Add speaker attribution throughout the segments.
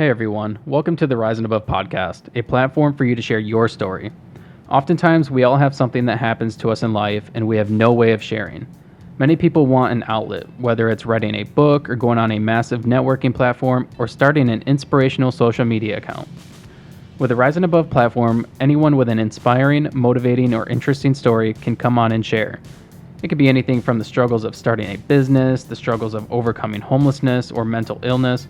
Speaker 1: Hey everyone, welcome to the Rise and Above podcast, a platform for you to share your story. Oftentimes, we all have something that happens to us in life and we have no way of sharing. Many people want an outlet, whether it's writing a book or going on a massive networking platform or starting an inspirational social media account. With the Rise and Above platform, anyone with an inspiring, motivating, or interesting story can come on and share. It could be anything from the struggles of starting a business, the struggles of overcoming homelessness or mental illness.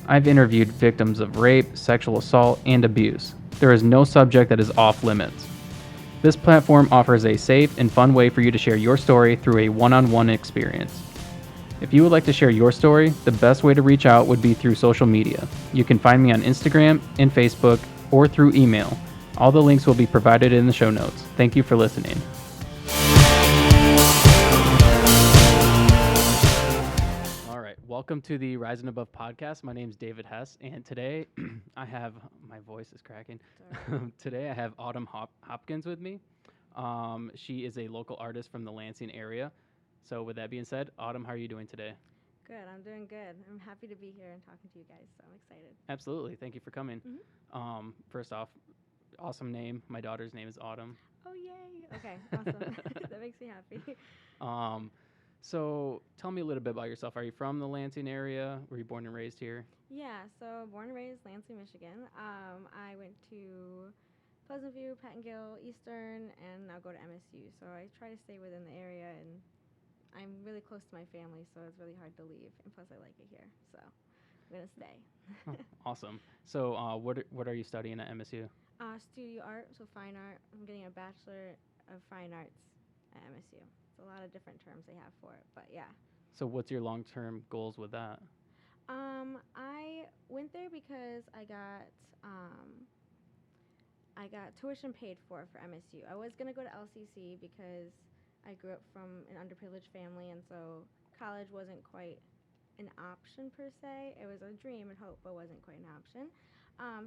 Speaker 1: I've interviewed victims of rape, sexual assault, and abuse. There is no subject that is off limits. This platform offers a safe and fun way for you to share your story through a one-on-one experience. If you would like to share your story, the best way to reach out would be through social media. You can find me on Instagram and Facebook or through email. All the links will be provided in the show notes. Thank you for listening. All right, welcome to the Rise and Above podcast. My name is David Hess, and today I have, my voice is cracking. Today I have Autumn Hopkins with me. She is a local artist from the Lansing area. So with that being said, Autumn, how are you doing today?
Speaker 2: Good, I'm doing good. I'm happy to be here and talking to you guys, so I'm excited.
Speaker 1: Absolutely, thank you for coming.
Speaker 2: Mm-hmm.
Speaker 1: First off, awesome name. My daughter's name is Autumn.
Speaker 2: Oh, yay. Okay, awesome. That makes me happy.
Speaker 1: So tell me a little bit about yourself. Are you from the Lansing area? Were you born and raised here?
Speaker 2: Yeah, so born and raised Lansing, Michigan. I went to Pleasant View, Pettingill, Eastern, and now go to MSU. So I try to stay within the area, and I'm really close to my family, so it's really hard to leave. And plus, I like it here, so I'm going to stay.
Speaker 1: Oh, awesome. So what are you studying at MSU?
Speaker 2: Studio art, so fine art. I'm getting a Bachelor of Fine Arts at MSU. It's a lot of different terms they have for it, but yeah.
Speaker 1: So what's your long-term goals with that?
Speaker 2: I went there because I got tuition paid for MSU. I was gonna go to LCC because I grew up from an underprivileged family, and so college wasn't quite an option per se. It was a dream and hope, but wasn't quite an option.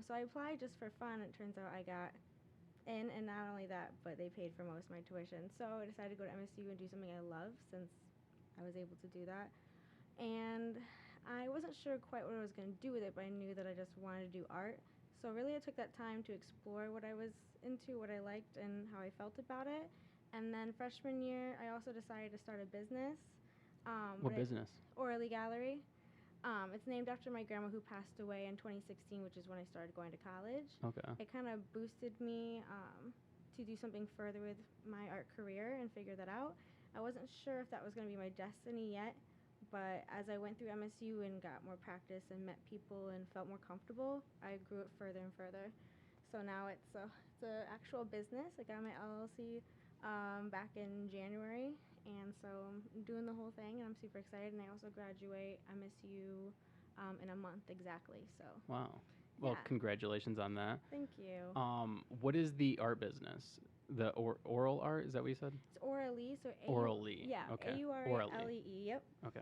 Speaker 2: So I applied just for fun. It turns out I got in, and not only that, but they paid for most of my tuition. So I decided to go to MSU and do something I love since I was able to do that. And I wasn't sure quite what I was going to do with it, but I knew that I just wanted to do art. So really, I took that time to explore what I was into, what I liked, and how I felt about it. And then freshman year, I also decided to start a business.
Speaker 1: What business?
Speaker 2: Orally Gallery. It's named after my grandma who passed away in 2016, which is when I started going to college.
Speaker 1: Okay.
Speaker 2: It kind of boosted me to do something further with my art career and figure that out. I wasn't sure if that was going to be my destiny yet, but as I went through MSU and got more practice and met people and felt more comfortable, I grew it further and further. So now it's a actual business. I got my LLC back in January, and so I'm doing the whole thing, and I'm super excited. And I also graduate MSU in a month exactly. So
Speaker 1: Wow. Well,
Speaker 2: yeah.
Speaker 1: Congratulations on that.
Speaker 2: Thank you.
Speaker 1: What is the art business? The oral art? Is that what you said?
Speaker 2: It's Orally, so
Speaker 1: Orally.
Speaker 2: Yeah,
Speaker 1: Okay.
Speaker 2: Aurelee. Yep.
Speaker 1: Okay.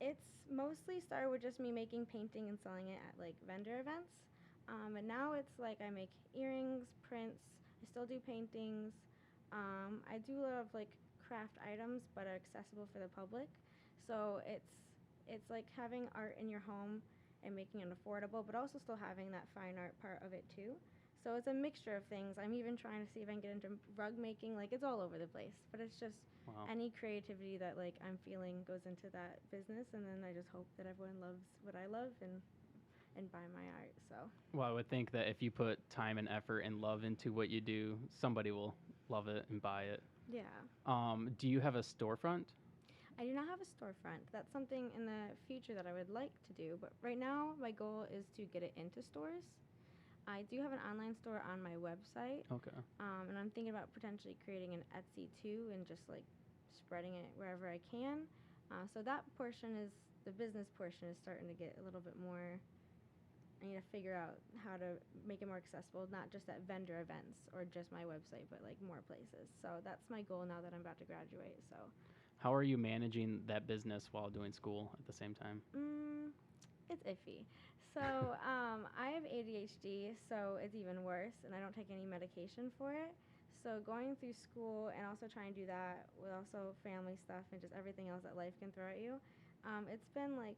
Speaker 2: It's mostly started with just me making painting and selling it at like vendor events. And now it's like I make earrings, prints. I still do paintings. I do a lot of like craft items, but are accessible for the public. So it's like having art in your home and making it affordable, but also still having that fine art part of it too. So it's a mixture of things. I'm even trying to see if I can get into rug making. Like it's all over the place, but it's just
Speaker 1: Wow.
Speaker 2: any creativity that like I'm feeling goes into that business, and then I just hope that everyone loves what I love and buy my art. So
Speaker 1: Well, I would think that if you put time and effort and love into what you do, somebody will love it and buy it.
Speaker 2: yeah.
Speaker 1: Do you have a storefront?
Speaker 2: I do not have a storefront. That's something in the future that I would like to do, but right now my goal is to get it into stores. I do have an online store on my website,
Speaker 1: Okay.
Speaker 2: and I'm thinking about potentially creating an Etsy too and just like spreading it wherever I can. So that portion is the business portion is starting to get a little bit more. I need to figure out how to make it more accessible, not just at vendor events or just my website, but like more places. So that's my goal now that I'm about to graduate. So
Speaker 1: How are you managing that business while doing school at the same time?
Speaker 2: it's iffy. So I have ADHD, so it's even worse, and I don't take any medication for it. So going through school and also trying to do that with also family stuff and just everything else that life can throw at you, it's been like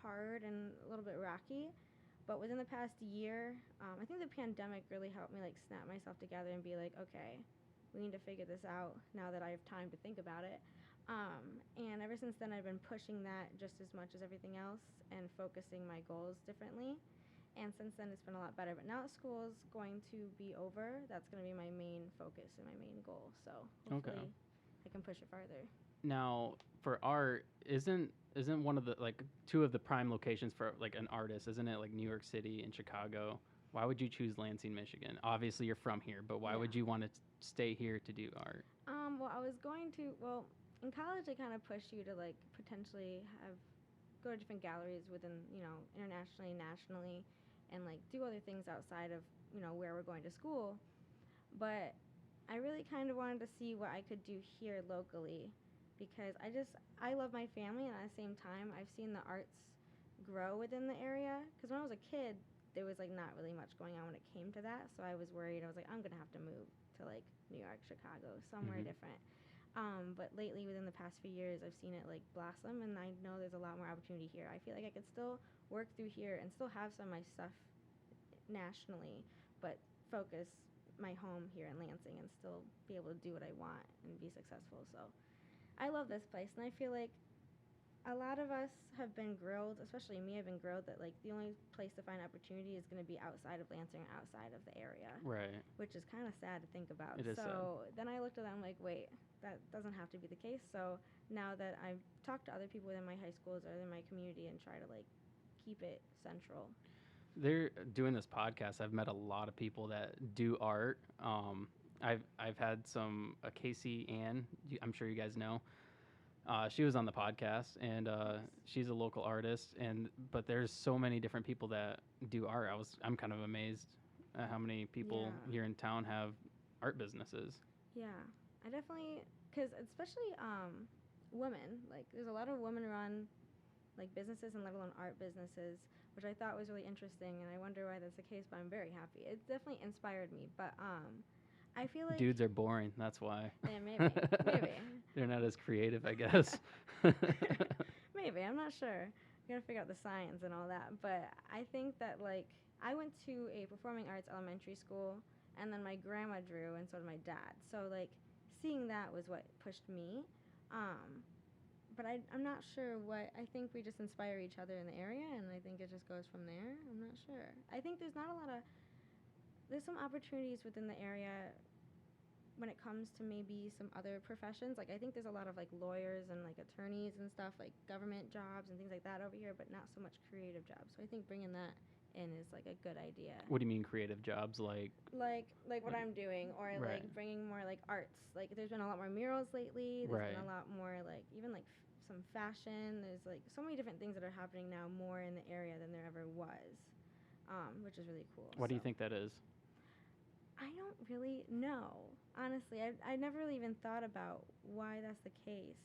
Speaker 2: hard and a little bit rocky. But within the past year, I think the pandemic really helped me like snap myself together and be like, okay, we need to figure this out now that I have time to think about it. And ever since then, I've been pushing that just as much as everything else and focusing my goals differently. And since then, it's been a lot better. But now that school's going to be over, that's going to be my main focus and my main goal. So hopefully, I can push it farther.
Speaker 1: Now, for art, isn't one of the like two of the prime locations for like an artist, isn't it like New York City and Chicago? Why would you choose Lansing, Michigan? Obviously, you're from here, but why would you want to stay here to do art?
Speaker 2: Well, I was going to. Well, in college, they kind of push you to like potentially go to different galleries within internationally, nationally, and like do other things outside of where we're going to school. But I really kind of wanted to see what I could do here locally because I love my family, and at the same time I've seen the arts grow within the area because when I was a kid there was like not really much going on when it came to that, so I was worried. I was like, I'm gonna have to move to like New York, Chicago, somewhere different. But lately, within the past few years, I've seen it like blossom, and I know there's a lot more opportunity here. I feel like I could still work through here and still have some of my stuff nationally, but focus my home here in Lansing and still be able to do what I want and be successful. So I love this place, and I feel like a lot of us have been grilled, especially me, I've been grilled that like the only place to find opportunity is going to be outside of Lansing or outside of the area.
Speaker 1: Right.
Speaker 2: Which is kind of sad to think about.
Speaker 1: It is
Speaker 2: so sad. Then I looked at that, I'm like, wait, that doesn't have to be the case. So now that I've talked to other people within my high schools or in my community and try to like keep it central.
Speaker 1: They're doing this podcast. I've met a lot of people that do art. I've had some Casey Ann. I'm sure you guys know. She was on the podcast, and she's a local artist. But there's so many different people that do art. I'm kind of amazed at how many people here in town have art businesses.
Speaker 2: Yeah, I definitely, because especially women. Like, there's a lot of women-run like businesses and let alone art businesses, which I thought was really interesting, and I wonder why that's the case. But I'm very happy. It definitely inspired me. But I feel like
Speaker 1: dudes are boring. That's why.
Speaker 2: Yeah, maybe.
Speaker 1: They're not as creative, I guess.
Speaker 2: Maybe, I'm not sure. I gotta figure out the science and all that. But I think that like I went to a performing arts elementary school, and then my grandma drew, and so did my dad. So like seeing that was what pushed me. But I'm not sure what. I think we just inspire each other in the area, and I think it just goes from there. I'm not sure. I think there's some opportunities within the area when it comes to maybe some other professions. Like I think there's a lot of like lawyers and like attorneys and stuff, like government jobs and things like that over here, but not so much creative jobs. So I think bringing that in is like a good idea.
Speaker 1: What do you mean creative jobs? Like
Speaker 2: what I'm doing, or like bringing more like arts. Like there's been a lot more murals lately. There's been a lot more like even like some fashion. There's like so many different things that are happening now more in the area than there ever was, which is really cool.
Speaker 1: What do you think that is?
Speaker 2: I don't really know. Honestly, I never really even thought about why that's the case.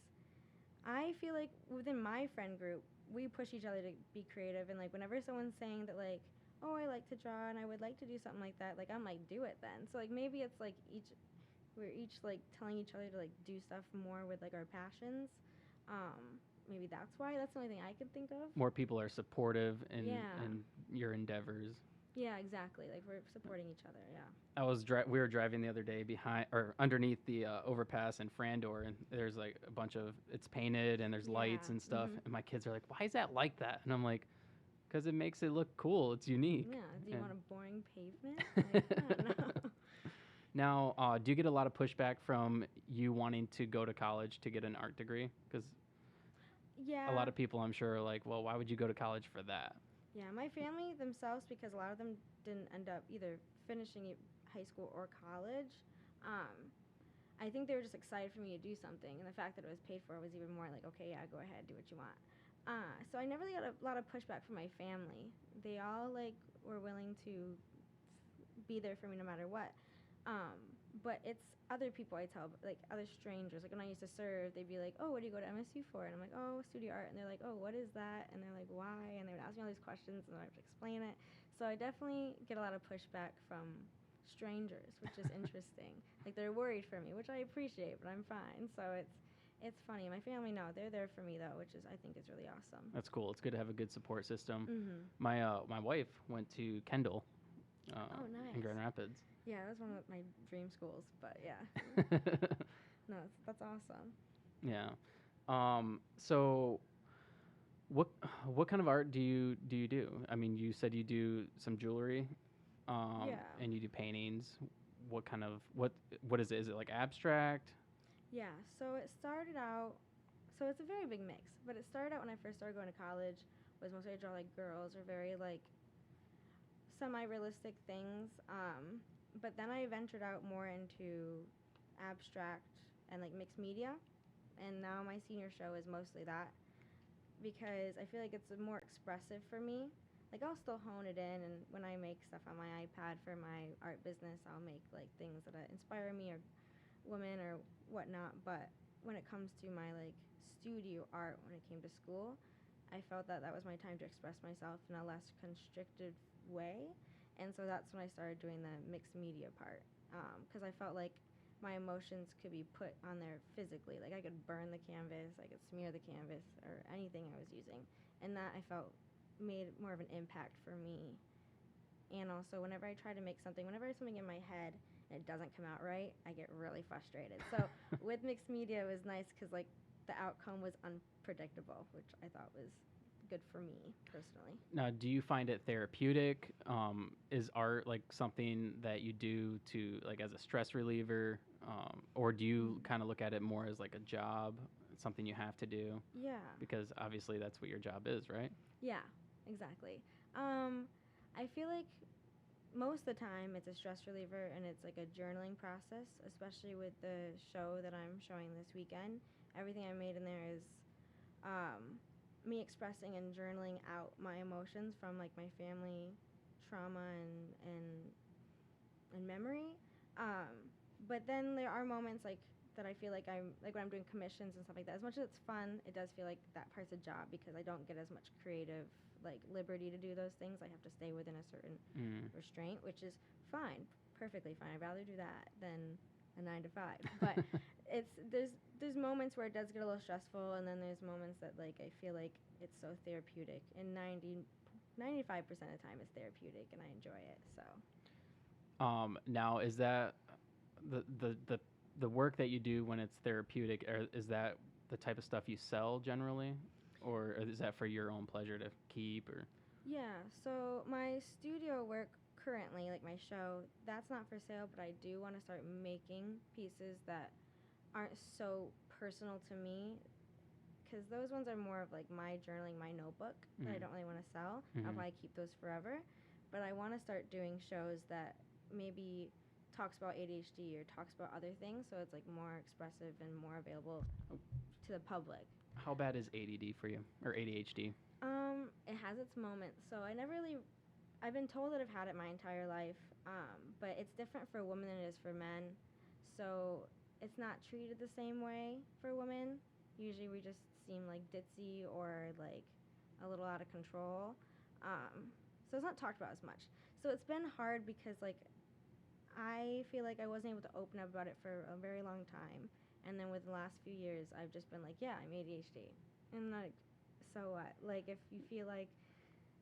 Speaker 2: I feel like within my friend group, we push each other to be creative, and like whenever someone's saying that like, oh, I like to draw and I would like to do something like that, like I'm like, do it then. So like maybe it's like we're each like telling each other to like do stuff more with like our passions. Maybe that's why. That's the only thing I can think of.
Speaker 1: More people are supportive in your endeavors.
Speaker 2: Yeah, exactly. Like we're supporting each other. Yeah.
Speaker 1: We were driving the other day behind or underneath the overpass in Frandor, and there's like a bunch of it's painted and there's lights and stuff. And my kids are like, "Why is that like that?" And I'm like, "Because it makes it look cool. It's unique."
Speaker 2: Yeah. Do you want a boring pavement? Like, I don't know.
Speaker 1: Now, do you get a lot of pushback from you wanting to go to college to get an art degree? Because a lot of people, I'm sure, are like, "Well, why would you go to college for that?"
Speaker 2: Yeah, my family themselves, because a lot of them didn't end up either finishing high school or college, I think they were just excited for me to do something, and the fact that it was paid for was even more like, okay, yeah, go ahead, do what you want. So I never really got a lot of pushback from my family. They all like were willing to be there for me no matter what. But it's other people I tell, like other strangers. Like when I used to serve, they'd be like, oh, what do you go to MSU for? And I'm like, oh, studio art. And they're like, oh, what is that? And they're like, why? And they would ask me all these questions, and I have to explain it. So I definitely get a lot of pushback from strangers, which is interesting. Like they're worried for me, which I appreciate, but I'm fine. So It's funny. My family, no, they're there for me though, which is I think is really awesome.
Speaker 1: That's cool. It's good to have a good support system.
Speaker 2: Mhm.
Speaker 1: My wife went to Kendall
Speaker 2: Oh,
Speaker 1: in
Speaker 2: nice.
Speaker 1: Grand Rapids.
Speaker 2: Yeah, that was one of my dream schools, but yeah. No, that's awesome.
Speaker 1: Yeah. So what kind of art do you do? I mean, you said you do some jewelry,
Speaker 2: Yeah.
Speaker 1: and you do paintings. What kind of what is it? Is it like abstract?
Speaker 2: Yeah, so it started out, so it's a very big mix, but it started out when I first started going to college, was mostly I draw like girls or very like semi-realistic things. But then I ventured out more into abstract and like mixed media, and now my senior show is mostly that because I feel like it's more expressive for me. Like I'll still hone it in, and when I make stuff on my iPad for my art business, I'll make like things that inspire me or women or whatnot. But when it comes to my like studio art, when it came to school, I felt that that was my time to express myself in a less constricted way, and so that's when I started doing the mixed media part. Because I felt like my emotions could be put on there physically. Like I could burn the canvas, I could smear the canvas, or anything I was using, and that I felt made more of an impact for me. And also, whenever I try to make something, whenever I have something in my head and it doesn't come out right, I get really frustrated. So with mixed media, it was nice because like the outcome was unpredictable, which I thought was good for me personally.
Speaker 1: Now, do you find it therapeutic? Is art like something that you do to like as a stress reliever, or do you kind of look at it more as like a job, something you have to do?
Speaker 2: Yeah.
Speaker 1: Because obviously that's what your job is, right?
Speaker 2: Yeah, exactly. I feel like most of the time it's a stress reliever and it's like a journaling process, especially with the show that I'm showing this weekend. Everything I made in there is um, me expressing and journaling out my emotions from like my family trauma and memory. But then there are moments like that I feel like I'm like when I'm doing commissions and stuff like that. As much as it's fun, it does feel like that part's a job because I don't get as much creative like liberty to do those things. I have to stay within a certain
Speaker 1: Mm.
Speaker 2: restraint, which is fine, perfectly fine. I'd rather do that than a 9 to 5. But it's there's moments where it does get a little stressful, and then there's moments that like I feel like it's so therapeutic. And 95% of the time it's therapeutic, and I enjoy it. So
Speaker 1: Now, is that the work that you do when it's therapeutic, or is that the type of stuff you sell generally, or is that for your own pleasure to keep? Or
Speaker 2: yeah, so my studio work currently, like my show, that's not for sale, but I do want to start making pieces that aren't so personal to me because those ones are more of like my journaling, my notebook that I don't really want to sell. I'll probably keep those forever. But I want to start doing shows that maybe talks about ADHD or talks about other things so it's like more expressive and more available to the public.
Speaker 1: How bad is ADD for you, or ADHD?
Speaker 2: It has its moments. So I never really I've been told that I've had it my entire life, but it's different for women than it is for men. So it's not treated the same way for women. Usually we just seem like ditzy or like a little out of control. So it's not talked about as much. So it's been hard because like I feel like I wasn't able to open up about it for a very long time. And then with the last few years, I've just been like, yeah, I'm ADHD. And like, so what? Like, if you feel like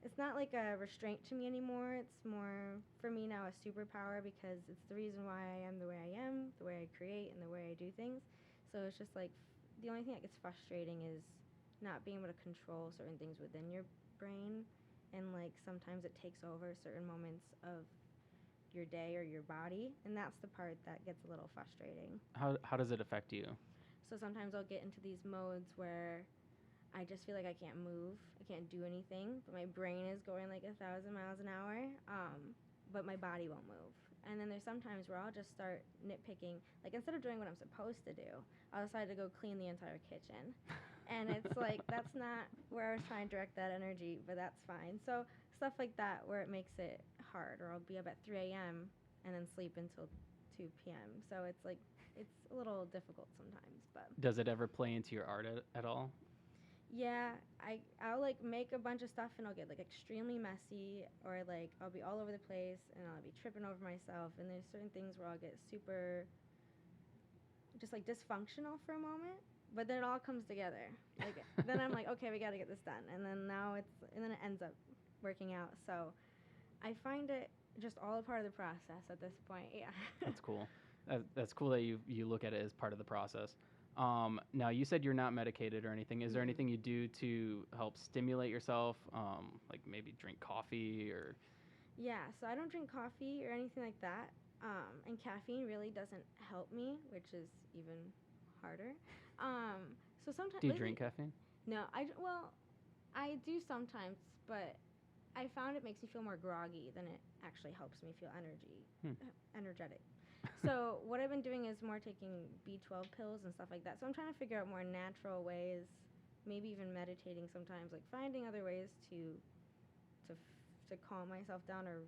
Speaker 2: it's not like a restraint to me anymore. It's more for me now a superpower because it's the reason why I am the way I am, the way I create, and the way I do things. So it's just like the only thing that gets frustrating is not being able to control certain things within your brain, and like sometimes it takes over certain moments of your day or your body, and that's the part that gets a little frustrating.
Speaker 1: How does it affect you?
Speaker 2: So sometimes I'll get into these modes where I just feel like I can't move, I can't do anything, but my brain is going like 1,000 miles an hour, but my body won't move. And then there's sometimes where I'll just start nitpicking, like instead of doing what I'm supposed to do, I'll decide to go clean the entire kitchen. And it's like, that's not where I was trying to direct that energy, but that's fine. So stuff like that where it makes it hard, or I'll be up at 3 a.m. and then sleep until 2 p.m. So it's like, it's a little difficult sometimes, but.
Speaker 1: Does it ever play into your art at all?
Speaker 2: Yeah, I'll like make a bunch of stuff and I'll get like extremely messy or like I'll be all over the place and I'll be tripping over myself and there's certain things where I'll get super just like dysfunctional for a moment, but then it all comes together. Like then I'm like, okay, we got to get this done, and then and then it ends up working out. So I find it just all a part of the process at this point. Yeah.
Speaker 1: That's cool. That's cool that you look at it as part of the process. Now you said you're not medicated or anything. Is there anything you do to help stimulate yourself? Like maybe drink coffee or?
Speaker 2: Yeah, so I don't drink coffee or anything like that. And caffeine really doesn't help me, which is even harder. So sometimes
Speaker 1: Do you drink caffeine?
Speaker 2: No, well, I do sometimes, but I found it makes me feel more groggy than it actually helps me feel energetic. So what I've been doing is more taking B12 pills and stuff like that. So I'm trying to figure out more natural ways, maybe even meditating sometimes, like finding other ways to to calm myself down or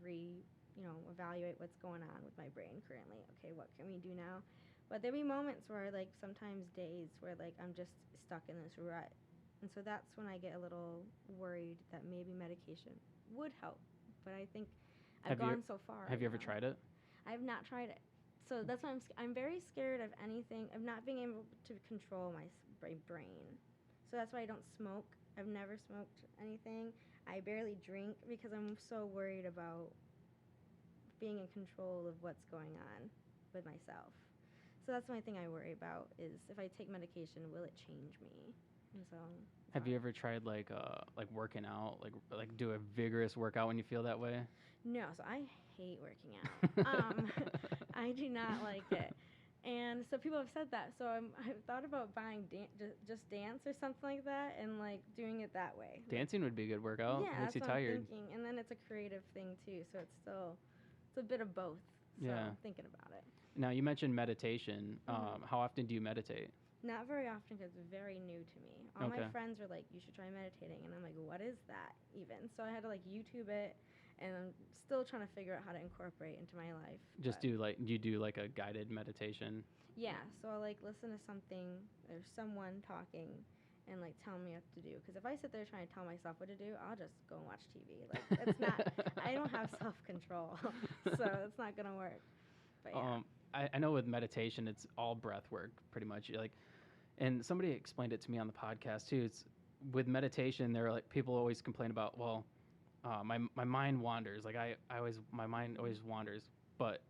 Speaker 2: evaluate what's going on with my brain currently. Okay, what can we do now? But there'll be moments where, like, sometimes days where, like, I'm just stuck in this rut. And so that's when I get a little worried that maybe medication would help. But I think I've gone so far.
Speaker 1: Have you ever tried it?
Speaker 2: I have not tried it. So that's why I'm very scared of anything, of not being able to control my brain. So that's why I don't smoke. I've never smoked anything. I barely drink because I'm so worried about being in control of what's going on with myself. So that's the only thing I worry about is if I take medication, will it change me? And so.
Speaker 1: Have you ever tried like working out, like do a vigorous workout when you feel that way?
Speaker 2: No, so I hate working out. I do not like it. And so people have said that. So I've thought about buying just dance or something like that and like doing it that way.
Speaker 1: Dancing would be a good workout.
Speaker 2: Yeah,
Speaker 1: Makes you
Speaker 2: that's what
Speaker 1: tired.
Speaker 2: I'm thinking. And then it's a creative thing too. So it's a bit of both. So
Speaker 1: Yeah.
Speaker 2: I'm thinking about it.
Speaker 1: Now you mentioned meditation. How often do you meditate?
Speaker 2: Not very often because it's very new to me. All my friends are like, you should try meditating. And I'm like, what is that even? So I had to like YouTube it. And I'm still trying to figure out how to incorporate into my life.
Speaker 1: Do you do like a guided meditation?
Speaker 2: Yeah, so I'll like listen to something or someone talking and like tell me what to do. Because if I sit there trying to tell myself what to do, I'll just go and watch TV. Like it's not, I don't have self-control, so it's not gonna work. But yeah.
Speaker 1: I know with meditation, it's all breath work pretty much. And somebody explained it to me on the podcast too. It's with meditation, there are like people always complain about, well, my mind wanders. Like my mind always wanders. But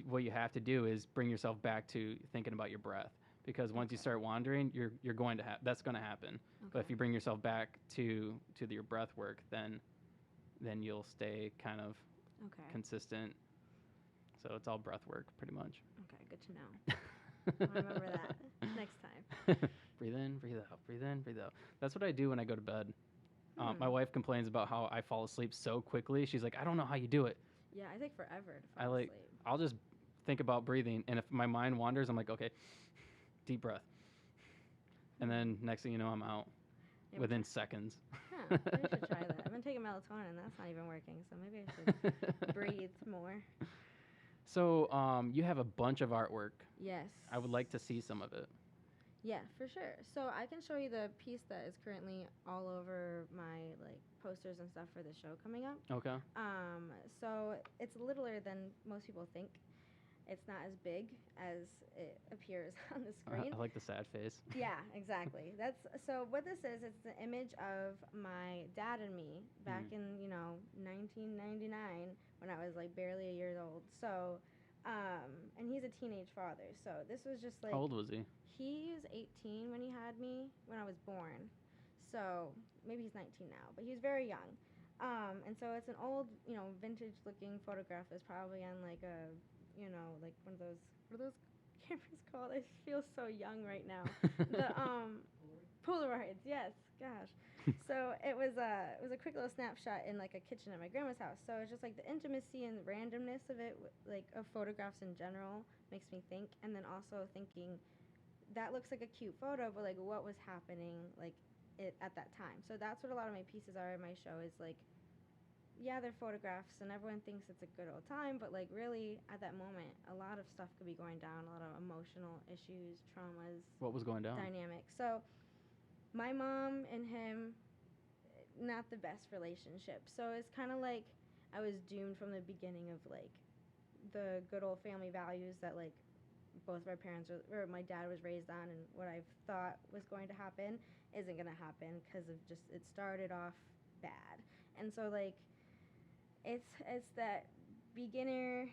Speaker 1: what you have to do is bring yourself back to thinking about your breath, because once you start wandering, you're going to that's going to happen. But if you bring yourself back to your breath work, then you'll stay kind of consistent. So it's all breath work pretty much.
Speaker 2: Okay, good to know. I'll remember that next time.
Speaker 1: Breathe in, breathe out, breathe in, breathe out. That's what I do when I go to bed. My wife complains about how I fall asleep so quickly. She's like, I don't know how you do it.
Speaker 2: Yeah, I take forever to fall asleep.
Speaker 1: I'll just think about breathing, and if my mind wanders, I'm like, okay, deep breath. And then next thing you know, I'm out within seconds.
Speaker 2: Huh, maybe I should try that. I've been taking melatonin, and that's not even working, so maybe I should breathe more.
Speaker 1: So you have a bunch of artwork.
Speaker 2: Yes.
Speaker 1: I would like to see some of it.
Speaker 2: Yeah, for sure. So I can show you the piece that is currently all over my like posters and stuff for the show coming up.
Speaker 1: Okay.
Speaker 2: So it's littler than most people think. It's not as big as it appears on the screen.
Speaker 1: I like the sad face.
Speaker 2: Yeah, exactly. So what this is, it's an image of my dad and me back in 1999 when I was like barely a year old. So, and he's a teenage father. So this was just like.
Speaker 1: How old was he?
Speaker 2: He was 18 when he had me, when I was born. So maybe he's 19 now, but he was very young. And so it's an old, vintage-looking photograph that's probably on like a, like one of those, what are those cameras called? I feel so young right now. The Polaroids, yes, gosh. So it was a quick little snapshot in like a kitchen at my grandma's house. So it's just like the intimacy and randomness of it, like of photographs in general, makes me think. And then also thinking, that looks like a cute photo, but like what was happening like at that time. So that's what a lot of my pieces are in my show is like, yeah, they're photographs and everyone thinks it's a good old time, but like really at that moment, a lot of stuff could be going down, a lot of emotional issues, traumas.
Speaker 1: What was going down?
Speaker 2: Dynamics. So my mom and him, not the best relationship. So it's kind of like I was doomed from the beginning of like the good old family values that like both of our parents or my dad was raised on, and what I thought was going to happen isn't going to happen because of just it started off bad. And so like it's that beginning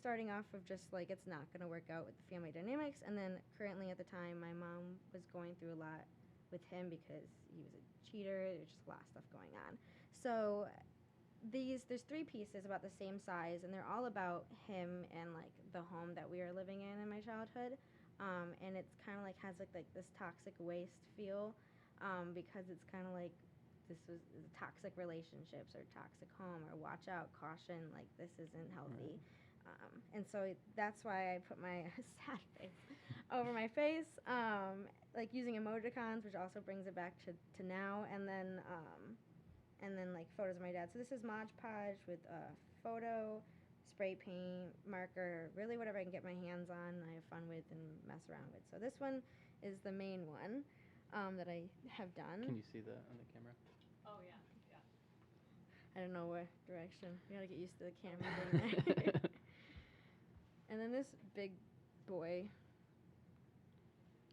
Speaker 2: starting off of just like it's not going to work out with the family dynamics, and then currently at the time my mom was going through a lot with him because he was a cheater. There's just a lot of stuff going on. So there's three pieces about the same size, and they're all about him and like the home that we were living in my childhood. And it's kind of like has like this toxic waste feel, because it's kind of like this was toxic relationships or toxic home or watch out, caution, like this isn't healthy. And so that's why I put my sad face over my face, like using emoticons, which also brings it back to now, and then like photos of my dad. So this is Mod Podge with photo, spray paint, marker, really whatever I can get my hands on, I have fun with and mess around with. So this one is the main one that I have done.
Speaker 1: Can you see that on the camera?
Speaker 3: Oh, yeah.
Speaker 2: I don't know what direction. We gotta get used to the camera being there. And then this big boy.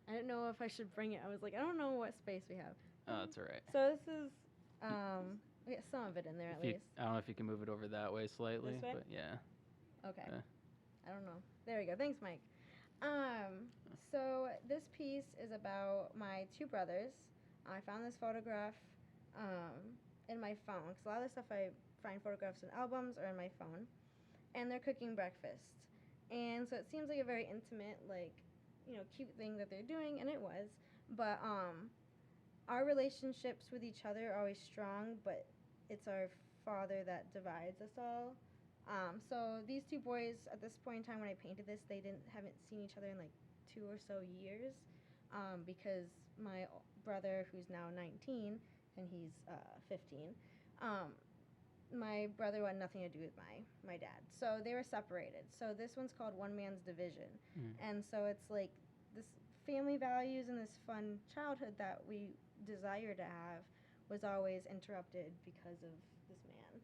Speaker 2: I didn't know if I should bring it. I was like, I don't know what space we have.
Speaker 1: Oh, that's all right.
Speaker 2: So this is, we got some of it in there at least.
Speaker 1: I don't know if you can move it over that way slightly,
Speaker 2: This way?
Speaker 1: but yeah.
Speaker 2: Okay.
Speaker 1: Yeah.
Speaker 2: I don't know. There we go. Thanks, Mike. So this piece is about my two brothers. I found this photograph in my phone, because a lot of the stuff I find photographs in albums or in my phone, and they're cooking breakfast. And so it seems like a very intimate, like, cute thing that they're doing, and it was. But our relationships with each other are always strong, but it's our father that divides us all. So these two boys, at this point in time when I painted this, they haven't seen each other in like 2 or so years, because my brother, who's now 19 and he's 15, my brother had nothing to do with my dad. So they were separated. So this one's called One Man's Division. And so it's like this family values and this fun childhood that we desire to have was always interrupted because of this man.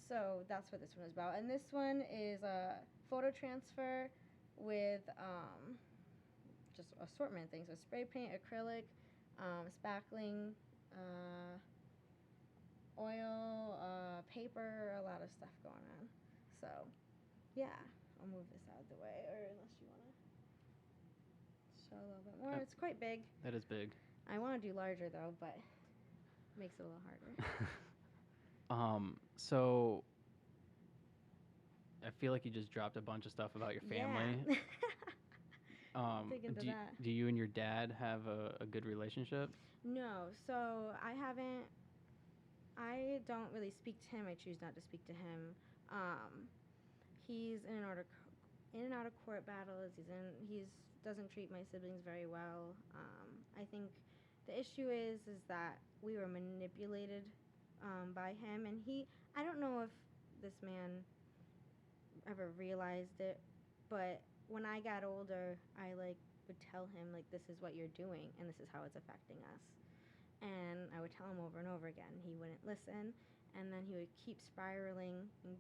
Speaker 2: So that's what this one is about. And this one is a photo transfer with just assortment of things. So spray paint, acrylic, spackling, oil, paper, a lot of stuff going on. So, yeah, I'll move this out of the way, or unless you want to show a little bit more. It's quite big.
Speaker 1: That is big.
Speaker 2: I want to do larger though, but it makes it a little harder.
Speaker 1: So I feel like you just dropped a bunch of stuff about your family.
Speaker 2: Yeah. Dig into that.
Speaker 1: Do you and your dad have a good relationship?
Speaker 2: No, so I don't really speak to him. I choose not to speak to him. He's in and out of court battles. He doesn't treat my siblings very well. I think the issue is that we were manipulated by him, and I don't know if this man ever realized it, but when I got older, I would tell him this is what you're doing and this is how it's affecting us. And I would tell him over and over again. He wouldn't listen, and then he would keep spiraling and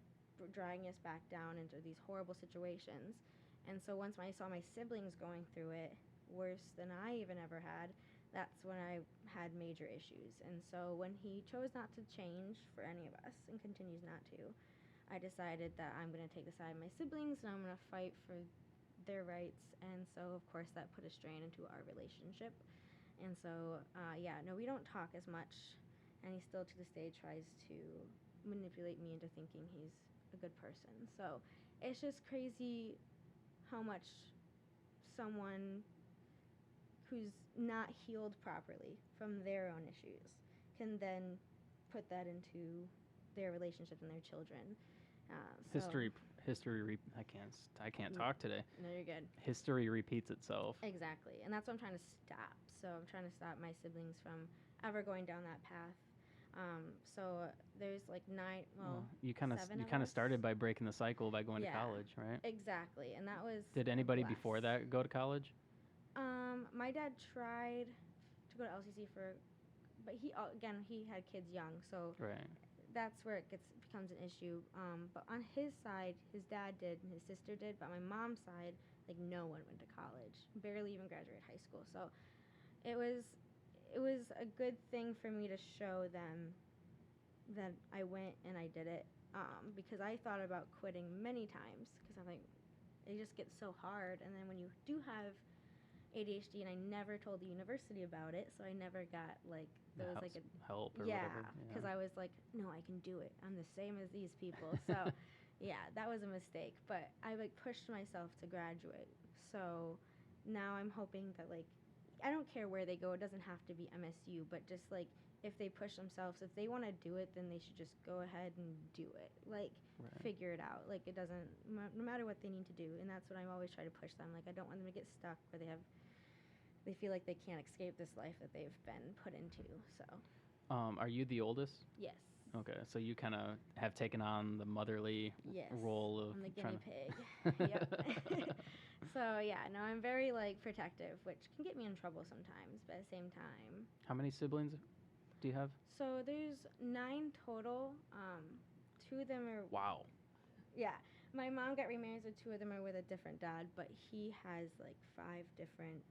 Speaker 2: dragging us back down into these horrible situations. And so once I saw my siblings going through it worse than I even ever had, that's when I had major issues. And so when he chose not to change for any of us and continues not to, I decided that I'm going to take the side of my siblings and I'm going to fight for their rights. And so, of course, that put a strain into our relationship. And so, we don't talk as much, and he still to this day tries to manipulate me into thinking he's a good person. So it's just crazy how much someone who's not healed properly from their own issues can then put that into their relationship and their children. I can't talk today. No, you're good.
Speaker 1: History repeats itself.
Speaker 2: Exactly, and that's what I'm trying to stop. So I'm trying to stop my siblings from ever going down that path. So there's
Speaker 1: you kind of started by breaking the cycle by going to college, right?
Speaker 2: Exactly, and that was.
Speaker 1: Did anybody before that go to college?
Speaker 2: My dad tried to go to LCC but he had kids young, so
Speaker 1: right.
Speaker 2: That's where it becomes an issue. But on his side, his dad did and his sister did. But on my mom's side, like no one went to college, barely even graduated high school. So it was a good thing for me to show them that I went and I did it, because I thought about quitting many times because I'm like, it just gets so hard. And then when you do have ADHD, and I never told the university about it, so I never got like those like
Speaker 1: help or
Speaker 2: yeah,
Speaker 1: whatever.
Speaker 2: because I was like, no, I can do it. I'm the same as these people. So yeah, that was a mistake. But I like pushed myself to graduate. So now I'm hoping that like I don't care where they go. It doesn't have to be MSU, but just like if they push themselves, if they want to do it, then they should just go ahead and do it. Like figure it out. Like it doesn't no matter what they need to do, and that's what I'm always trying to push them. Like I don't want them to get stuck where they feel like they can't escape this life that they've been put into. So
Speaker 1: are you the oldest?
Speaker 2: yes.
Speaker 1: Okay, so you kind of have taken on the motherly role of
Speaker 2: I'm the guinea pig. Yep. So yeah, no, I'm very like protective, which can get me in trouble sometimes, but at the same time.
Speaker 1: How many siblings do you have?
Speaker 2: So there's 9 total. 2 of them are.
Speaker 1: Wow.
Speaker 2: Yeah, my mom got remarried, so 2 of them are with a different dad, but he has like 5 different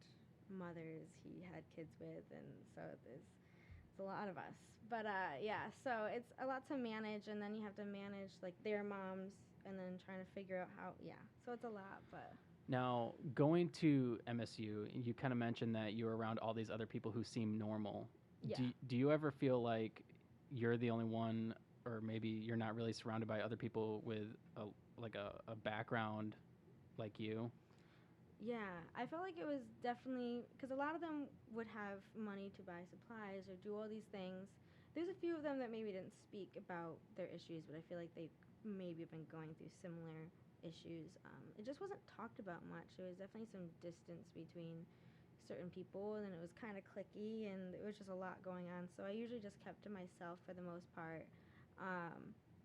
Speaker 2: mothers he had kids with, and so it's a lot of us. But yeah, so it's a lot to manage, and then you have to manage like their moms, and then trying to figure out how. Yeah, so it's a lot, but.
Speaker 1: Now, going to MSU, you kind of mentioned that you were around all these other people who seem normal.
Speaker 2: Yeah.
Speaker 1: Do you ever feel like you're the only one, or maybe you're not really surrounded by other people with a background like you?
Speaker 2: Yeah, I felt like it was definitely because a lot of them would have money to buy supplies or do all these things. There's a few of them that maybe didn't speak about their issues, but I feel like they maybe have been going through similar issues. It just wasn't talked about much. There was definitely some distance between certain people, and it was kind of cliquey, and it was just a lot going on. So I usually just kept to myself for the most part,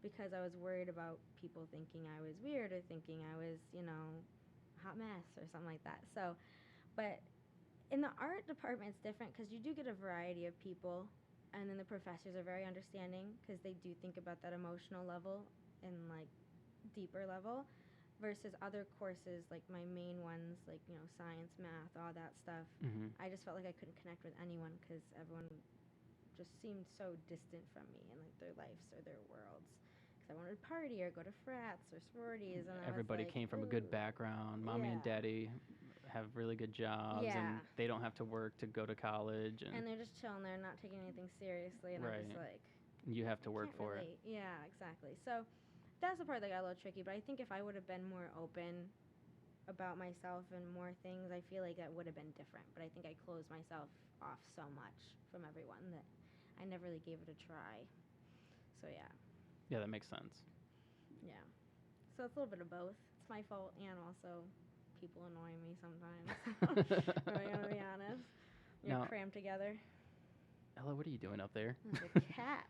Speaker 2: because I was worried about people thinking I was weird or thinking I was, hot mess or something like that. So, but in the art department, it's different because you do get a variety of people, and then the professors are very understanding because they do think about that emotional level and like deeper level versus other courses like my main ones like science, math, all that stuff.
Speaker 1: Mm-hmm.
Speaker 2: I just felt like I couldn't connect with anyone because everyone just seemed so distant from me and like their lives or their worlds. I wanted to party or go to frats or sororities, and
Speaker 1: everybody came from a good background. Mommy and daddy have really good jobs, and they don't have to work to go to college,
Speaker 2: and they're just chilling there, not taking anything seriously, and I'm just like,
Speaker 1: you have to work for it.
Speaker 2: Yeah, exactly. So that's the part that got a little tricky. But I think if I would have been more open about myself and more things, I feel like that would have been different. But I think I closed myself off so much from everyone that I never really gave it a try. So yeah.
Speaker 1: Yeah, that makes sense.
Speaker 2: Yeah. So it's a little bit of both. It's my fault, and also people annoy me sometimes. I'm going to be honest. You're crammed together.
Speaker 1: Ella, what are you doing up there?
Speaker 2: There's a cat.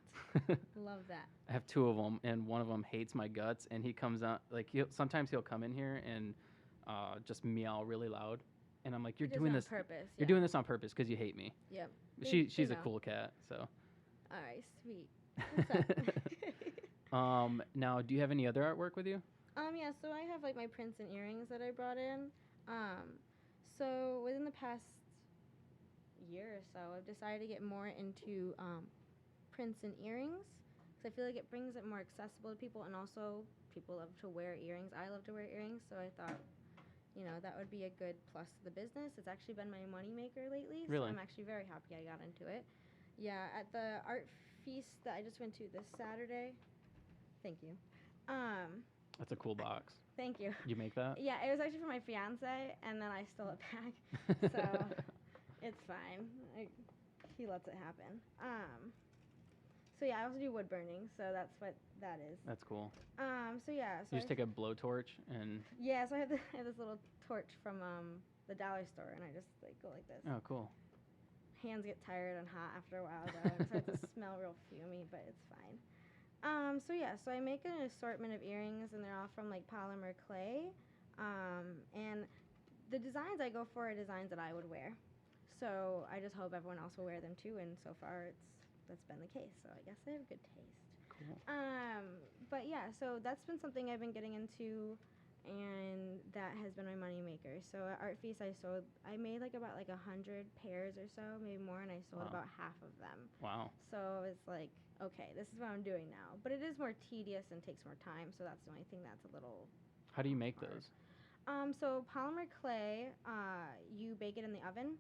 Speaker 2: Love that.
Speaker 1: I have 2 of them, and one of them hates my guts, and he comes out, like, sometimes he'll come in here and just meow really loud. And I'm like, you're doing this
Speaker 2: on purpose.
Speaker 1: You're doing this on purpose because you hate me.
Speaker 2: Yep.
Speaker 1: She's a cool cat, so.
Speaker 2: All right, sweet. What's up?
Speaker 1: Now, do you have any other artwork with you?
Speaker 2: Yeah, so I have like my prints and earrings that I brought in. So within the past year or so, I've decided to get more into prints and earrings because I feel like it brings it more accessible to people, and also people love to wear earrings. I love to wear earrings, so I thought, that would be a good plus to the business. It's actually been my moneymaker lately,
Speaker 1: really?
Speaker 2: So I'm actually very happy I got into it. Yeah, at the art feast that I just went to this Saturday. Thank you.
Speaker 1: That's a cool box.
Speaker 2: Thank you.
Speaker 1: You make that?
Speaker 2: Yeah, it was actually for my fiance, and then I stole it back. So it's fine. He lets it happen. So yeah, I also do wood burning, so that's what that is.
Speaker 1: That's cool.
Speaker 2: So yeah. So
Speaker 1: you just take a blowtorch and.
Speaker 2: Yeah, so I have this little torch from the dollar store, and I just like go like this.
Speaker 1: Oh, cool.
Speaker 2: Hands get tired and hot after a while, though. It starts to smell real fumey, but it's fine. So yeah, so I make an assortment of earrings, and they're all from like polymer clay. And the designs I go for are designs that I would wear. So I just hope everyone else will wear them too, and so far that's been the case. So I guess they have good taste.
Speaker 1: Cool.
Speaker 2: But yeah, so that's been something I've been getting into, and that has been my money maker. So at Art Feast, I made like about like 100 pairs or so, maybe more, and I sold
Speaker 1: Wow.
Speaker 2: about half of them.
Speaker 1: Wow.
Speaker 2: So it's like, okay, this is what I'm doing now. But it is more tedious and takes more time, so that's the only thing that's a little
Speaker 1: How do you make
Speaker 2: hard.
Speaker 1: those?
Speaker 2: So polymer clay, you bake it in the oven.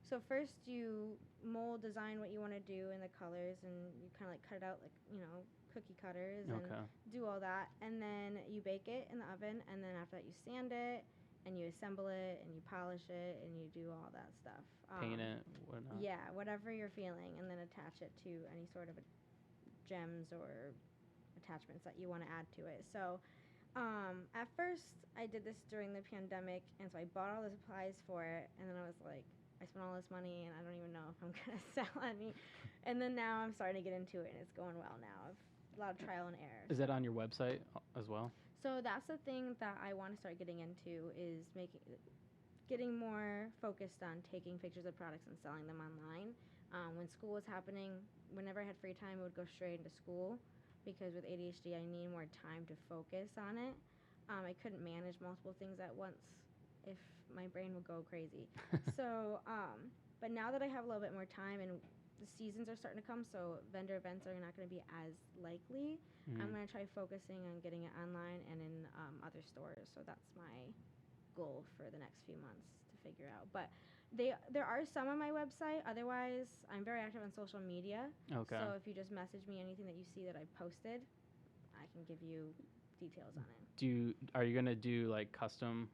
Speaker 2: So first you mold, design what you want to do in the colors, and you kind of like cut it out like, cookie cutters and
Speaker 1: Okay.
Speaker 2: do all that. And then you bake it in the oven, and then after that you sand it, and you assemble it, and you polish it, and you do all that stuff.
Speaker 1: Paint it, whatnot.
Speaker 2: Yeah, whatever you're feeling, and then attach it to any sort of gems or attachments that you want to add to it. So at first, I did this during the pandemic, and so I bought all the supplies for it, and then I was like, I spent all this money, and I don't even know if I'm gonna sell any. And then now I'm starting to get into it, and it's going well now. A lot of trial and error.
Speaker 1: Is that on your website as well?
Speaker 2: So that's the thing that I want to start getting into is getting more focused on taking pictures of products and selling them online. When school was happening, whenever I had free time, I would go straight into school because with ADHD, I need more time to focus on it. I couldn't manage multiple things at once if my brain would go crazy. So, but now that I have a little bit more time and the seasons are starting to come, so vendor events are not going to be as likely. I'm going to try focusing on getting it online and in other stores. So that's my goal for the next few months to figure out. But there are some on my website. Otherwise, I'm very active on social media.
Speaker 1: Okay.
Speaker 2: So if you just message me anything that you see that I've posted, I can give you details on it.
Speaker 1: Are you gonna do like custom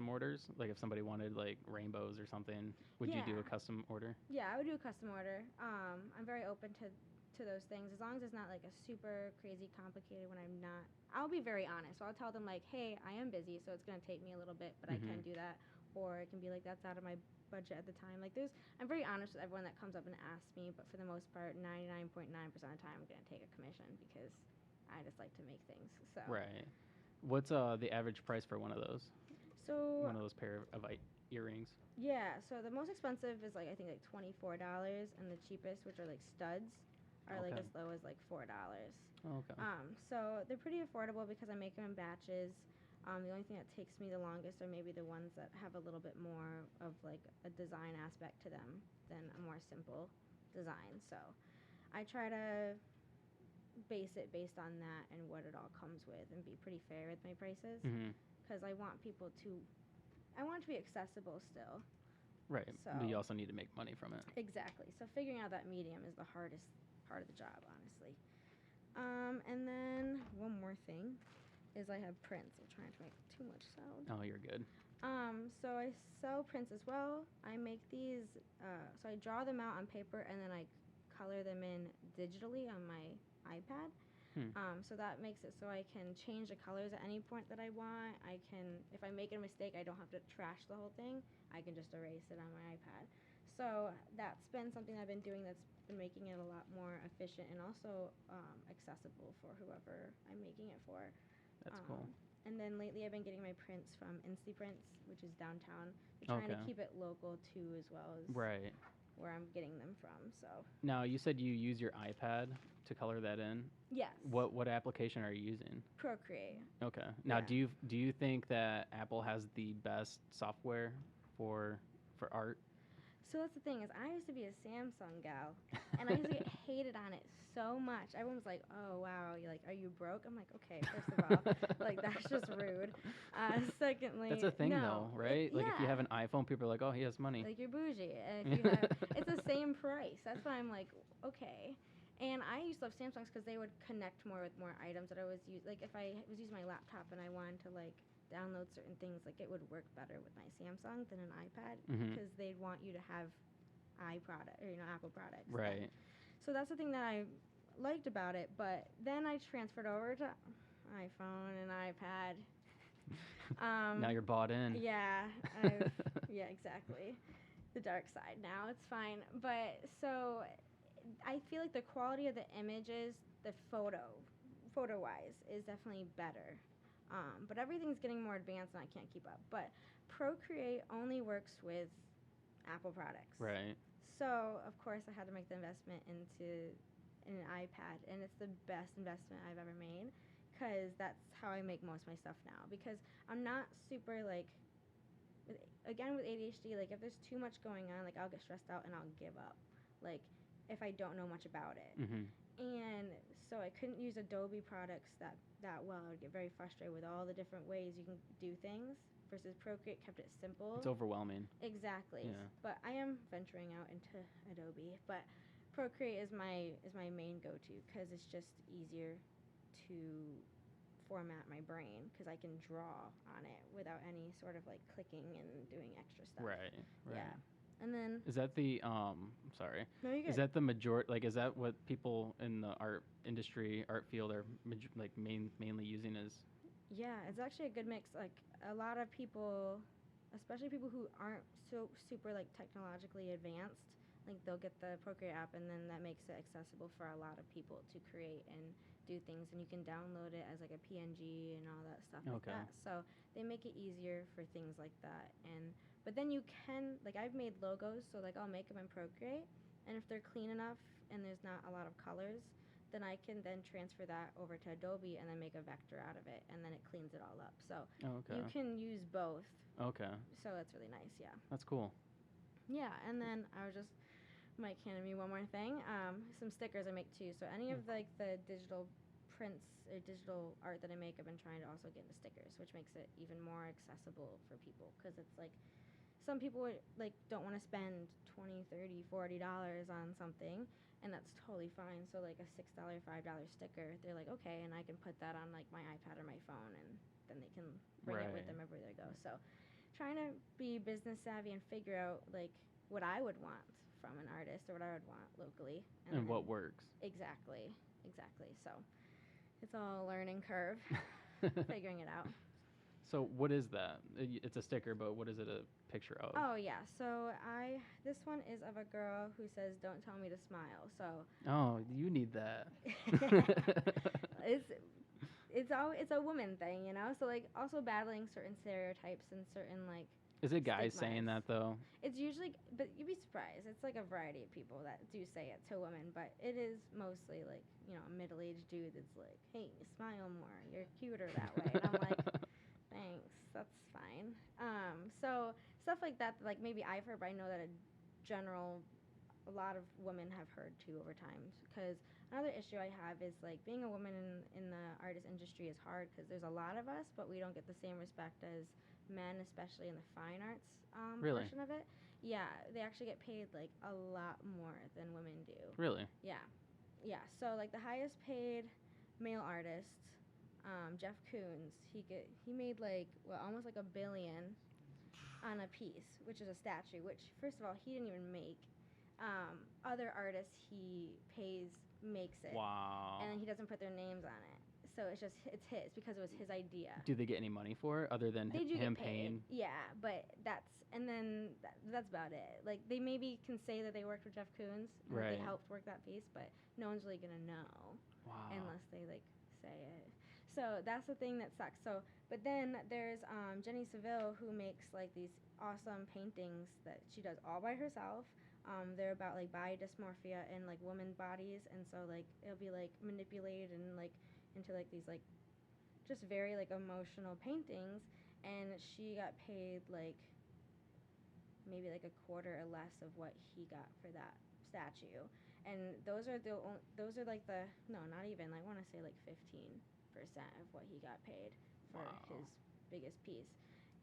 Speaker 1: orders? Like if somebody wanted like rainbows or something, would you do a
Speaker 2: Yeah.
Speaker 1: custom order?
Speaker 2: Yeah, I would do a custom order. I'm very open to those things as long as it's not like a super crazy complicated when I'm not. I'll be very honest. So I'll tell them like, hey, I am busy, so it's gonna take me a little bit, but I can do that. Or it can be like that's out of my budget at the time. Like I'm very honest with everyone that comes up and asks me, but for the most part, 99.9% of the time, I'm gonna take a commission because I just like to make things. So
Speaker 1: Right. What's the average price for one of those?
Speaker 2: So
Speaker 1: One of those pair of earrings.
Speaker 2: yeah, so the most expensive is like I think like $24, and the cheapest, which are like studs, are like
Speaker 1: Okay.
Speaker 2: as low as like $4.
Speaker 1: Okay.
Speaker 2: So they're pretty affordable because I make them in batches. The only thing that takes me the longest are maybe the ones that have a little bit more of like a design aspect to them than a more simple design. So I try to base it based on that and what it all comes with and be pretty fair with my prices because I want it to be accessible still.
Speaker 1: Right.
Speaker 2: So
Speaker 1: But you also need to make money from it.
Speaker 2: exactly. So figuring out that medium is the hardest part of the job, honestly. And then one more thing is I have prints. I'm trying to make too much sound.
Speaker 1: Oh, you're good.
Speaker 2: So I sell prints as well. I make these, so I draw them out on paper and then I color them in digitally on my iPad. So that makes it so I can change the colors at any point that I want. If I make a mistake, I don't have to trash the whole thing. I can just erase it on my iPad. So that's been something I've been doing that's been making it a lot more efficient and also accessible for whoever I'm making it for.
Speaker 1: That's cool.
Speaker 2: And then lately I've been getting my prints from Prints, which is downtown. They're trying to keep it local too, as well as
Speaker 1: Right.
Speaker 2: where I'm getting them from. So
Speaker 1: Now you said you use your iPad to color that in.
Speaker 2: yes.
Speaker 1: What application are you using?
Speaker 2: Procreate.
Speaker 1: Okay. Now
Speaker 2: Yeah.
Speaker 1: do you think that Apple has the best software for art?
Speaker 2: So that's the thing is I used to be a Samsung gal, and I used to get hated on it so much. Everyone was like, "Oh wow, you're like, are you broke?" I'm like, "Okay, first of all, like that's just rude." Secondly,
Speaker 1: That's a thing
Speaker 2: no,
Speaker 1: though, right? Like if you
Speaker 2: yeah.
Speaker 1: have an iPhone, people are like, "Oh, he has money."
Speaker 2: Like you're bougie. And if you have, it's the same price. That's why I'm like, okay. And I used to love Samsungs because they would connect more with more items that I was use. Like if I was using my laptop and I wanted to like download certain things, like it would work better with my Samsung than an iPad because they'd want you to have Apple products.
Speaker 1: Right.
Speaker 2: So that's the thing that I liked about it. But then I transferred over to iPhone and iPad.
Speaker 1: Now you're bought in.
Speaker 2: Yeah, yeah, exactly. The dark side now. It's fine. But so I feel like the quality of the images, the photo-wise, is definitely better. But everything's getting more advanced and I can't keep up. But Procreate only works with Apple products.
Speaker 1: Right.
Speaker 2: So, of course, I had to make the investment into an iPad. And it's the best investment I've ever made because that's how I make most of my stuff now. Because I'm not super like, again with ADHD, like if there's too much going on, like I'll get stressed out and I'll give up. Like if I don't know much about it.
Speaker 1: Mm-hmm.
Speaker 2: And so I couldn't use Adobe products that well. I would get very frustrated with all the different ways you can do things versus Procreate kept it simple.
Speaker 1: It's overwhelming.
Speaker 2: Exactly.
Speaker 1: Yeah.
Speaker 2: But I am venturing out into Adobe. But Procreate is my main go-to because it's just easier to format my brain because I can draw on it without any sort of like clicking and doing extra stuff.
Speaker 1: Right.
Speaker 2: Yeah. And then
Speaker 1: is that the sorry?
Speaker 2: No, you're good.
Speaker 1: Is that the majority? Like, is that what people in the art industry, art field, are like mainly using as?
Speaker 2: Yeah, it's actually a good mix. Like a lot of people, especially people who aren't so super like technologically advanced, like they'll get the Procreate app, and then that makes it accessible for a lot of people to create and do things, and you can download it as like a PNG and all that stuff like that. So they make it easier for things like that. And but then you can, like I've made logos, so like I'll make them in Procreate, and if they're clean enough and there's not a lot of colors, then I can then transfer that over to Adobe and then make a vector out of it, and then it cleans it all up. So you can use both.
Speaker 1: Okay.
Speaker 2: So that's really nice, yeah.
Speaker 1: That's cool.
Speaker 2: Yeah, and then I was just, Mike handed me one more thing. Some stickers I make too. So any of like the digital prints or digital art that I make, I've been trying to also get into stickers, which makes it even more accessible for people because it's like some people would, like don't want to spend $20, $30, $40 on something, and that's totally fine. So like a $6, $5 sticker, they're like, okay, and I can put that on like my iPad or my phone, and then they can bring it with them everywhere they go. So trying to be business savvy and figure out like what I would want from an artist or what I would want locally.
Speaker 1: And what works.
Speaker 2: Exactly. So it's all a learning curve, figuring it out.
Speaker 1: So what is that? It's a sticker, but what is it a picture of?
Speaker 2: Oh yeah, so this one is of a girl who says, "Don't tell me to smile." So.
Speaker 1: Oh, you need that.
Speaker 2: It's a woman thing, you know. So like also battling certain stereotypes and certain like.
Speaker 1: Is it guys
Speaker 2: stigmas.
Speaker 1: saying that though?
Speaker 2: It's usually, but you'd be surprised. It's like a variety of people that do say it to women, but it is mostly like, you know, a middle-aged dude that's like, "Hey, smile more. You're cuter that way." And I'm like, thanks, that's fine. So stuff like that, like maybe I've heard, but I know that a lot of women have heard too over time. Because another issue I have is like being a woman in the artist industry is hard because there's a lot of us, but we don't get the same respect as men, especially in the fine arts portion of it. Yeah, they actually get paid like a lot more than women do.
Speaker 1: Really?
Speaker 2: Yeah. So like the highest paid male artist, Jeff Koons, he made like almost like $1 billion on a piece, which is a statue. Which first of all, he didn't even make. Other artists he makes it.
Speaker 1: Wow.
Speaker 2: And he doesn't put their names on it. So it's his because it was his idea.
Speaker 1: Do they get any money for it other than him paying?
Speaker 2: Yeah, but that's about it. Like they maybe can say that they worked with Jeff Koons and that they helped work that piece, but no one's really gonna know unless they like say it. So that's the thing that sucks. So, but then there's Jenny Saville who makes like these awesome paintings that she does all by herself. They're about like body dysmorphia and like women bodies, and so like it'll be like manipulated and like into like these like just very like emotional paintings, and she got paid like maybe like a quarter or less of what he got for that statue. And those are like the not even, I want to say like 15% of what he got paid for his biggest piece.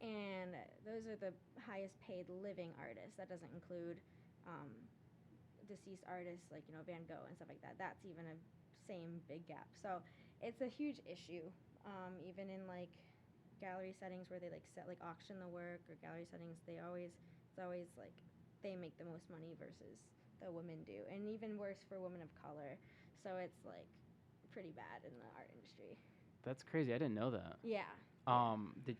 Speaker 2: And those are the highest paid living artists. That doesn't include deceased artists like, you know, Van Gogh and stuff like that. That's even a same big gap. So it's a huge issue, even in like gallery settings where they like auction the work, or gallery settings, it's always like they make the most money versus the women do, and even worse for women of color. So it's like pretty bad in the art industry.
Speaker 1: That's crazy. I didn't know that.
Speaker 2: Yeah.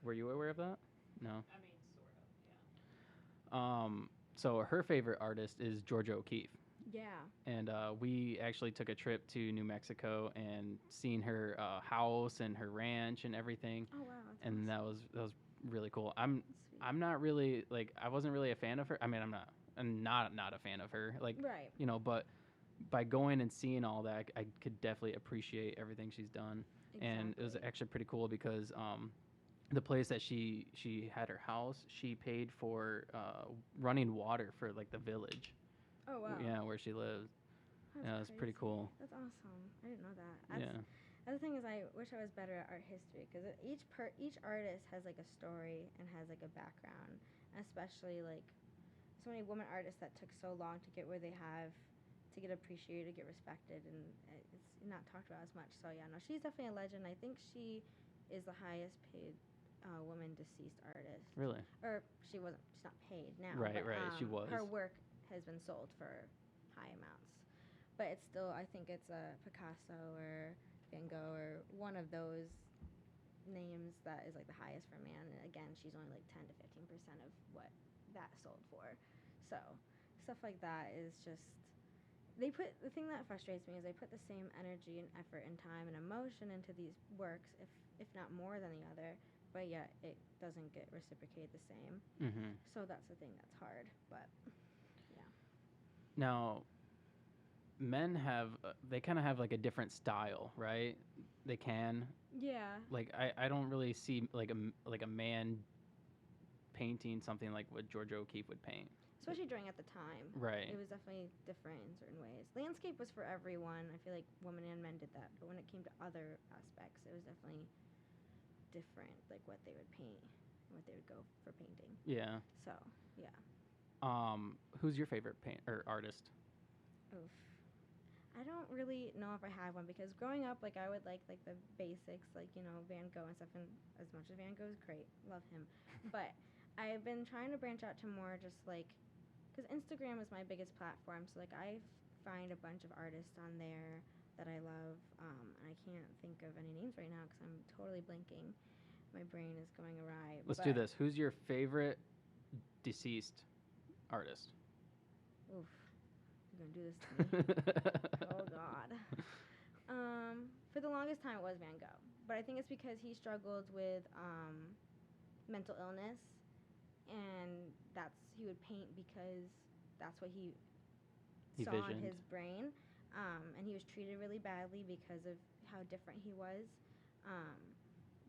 Speaker 1: Were you aware of that? No.
Speaker 3: I mean, sort of, yeah.
Speaker 1: So her favorite artist is Georgia O'Keefe.
Speaker 2: Yeah.
Speaker 1: And we actually took a trip to New Mexico and seen her house and her ranch and everything.
Speaker 2: Oh wow. That's
Speaker 1: and
Speaker 2: awesome.
Speaker 1: that was really cool. I'm not really like, I wasn't really a fan of her. I mean, I'm not a fan of her. Like,
Speaker 2: right.
Speaker 1: You know, but by going and seeing all that, I could definitely appreciate everything she's done. And it was
Speaker 2: Exactly.
Speaker 1: actually pretty cool because the place that she had her house, she paid for running water for like the village.
Speaker 2: Oh wow.
Speaker 1: Yeah, where she lives.
Speaker 2: That's
Speaker 1: Yeah, it's pretty
Speaker 2: crazy.
Speaker 1: cool.
Speaker 2: That's awesome. I didn't know that.
Speaker 1: Yeah.
Speaker 2: The thing is, I wish I was better at art history because each artist has like a story and has like a background. Especially like so many women artists that took so long to get where they have, to get appreciated, get respected, and it's not talked about as much. So yeah, no, she's definitely a legend. I think she is the highest paid woman deceased artist.
Speaker 1: Really?
Speaker 2: Or she wasn't. She's not paid now.
Speaker 1: Right,
Speaker 2: but,
Speaker 1: right. She was.
Speaker 2: Her work has been sold for high amounts, but it's still. I think it's a Picasso or Van Gogh or one of those names that is like the highest for a man. And again, she's only like 10 to 15% of what that sold for. So stuff like that is just they put the thing that frustrates me is they put the same energy and effort and time and emotion into these works, if not more than the other, but yet it doesn't get reciprocated the same.
Speaker 1: Mm-hmm.
Speaker 2: So that's the thing that's hard. But yeah.
Speaker 1: Now, men have they kind of have like a different style, right? They can
Speaker 2: Yeah.
Speaker 1: like I don't really see like a man painting something like what George O'Keefe would paint.
Speaker 2: Especially during at the time.
Speaker 1: Right.
Speaker 2: It was definitely different in certain ways. Landscape was for everyone. I feel like women and men did that. But when it came to other aspects, it was definitely different, like what they would paint, what they would go for painting.
Speaker 1: Yeah.
Speaker 2: So, yeah.
Speaker 1: Who's your favorite paint or artist?
Speaker 2: Oof. I don't really know if I have one because growing up, like I would like the basics, like Van Gogh and stuff. And as much as Van Gogh's great, love him, but I've been trying to branch out to more just like, because Instagram is my biggest platform. So like I find a bunch of artists on there that I love, and I can't think of any names right now because I'm totally blanking. My brain is going awry.
Speaker 1: Let's do this. Who's your favorite deceased artist?
Speaker 2: Oof. You're gonna do this to me. Oh God. For the longest time it was Van Gogh, but I think it's because he struggled with mental illness, and he would paint because that's what he saw in
Speaker 1: visioned.
Speaker 2: his brain, and he was treated really badly because of how different he was.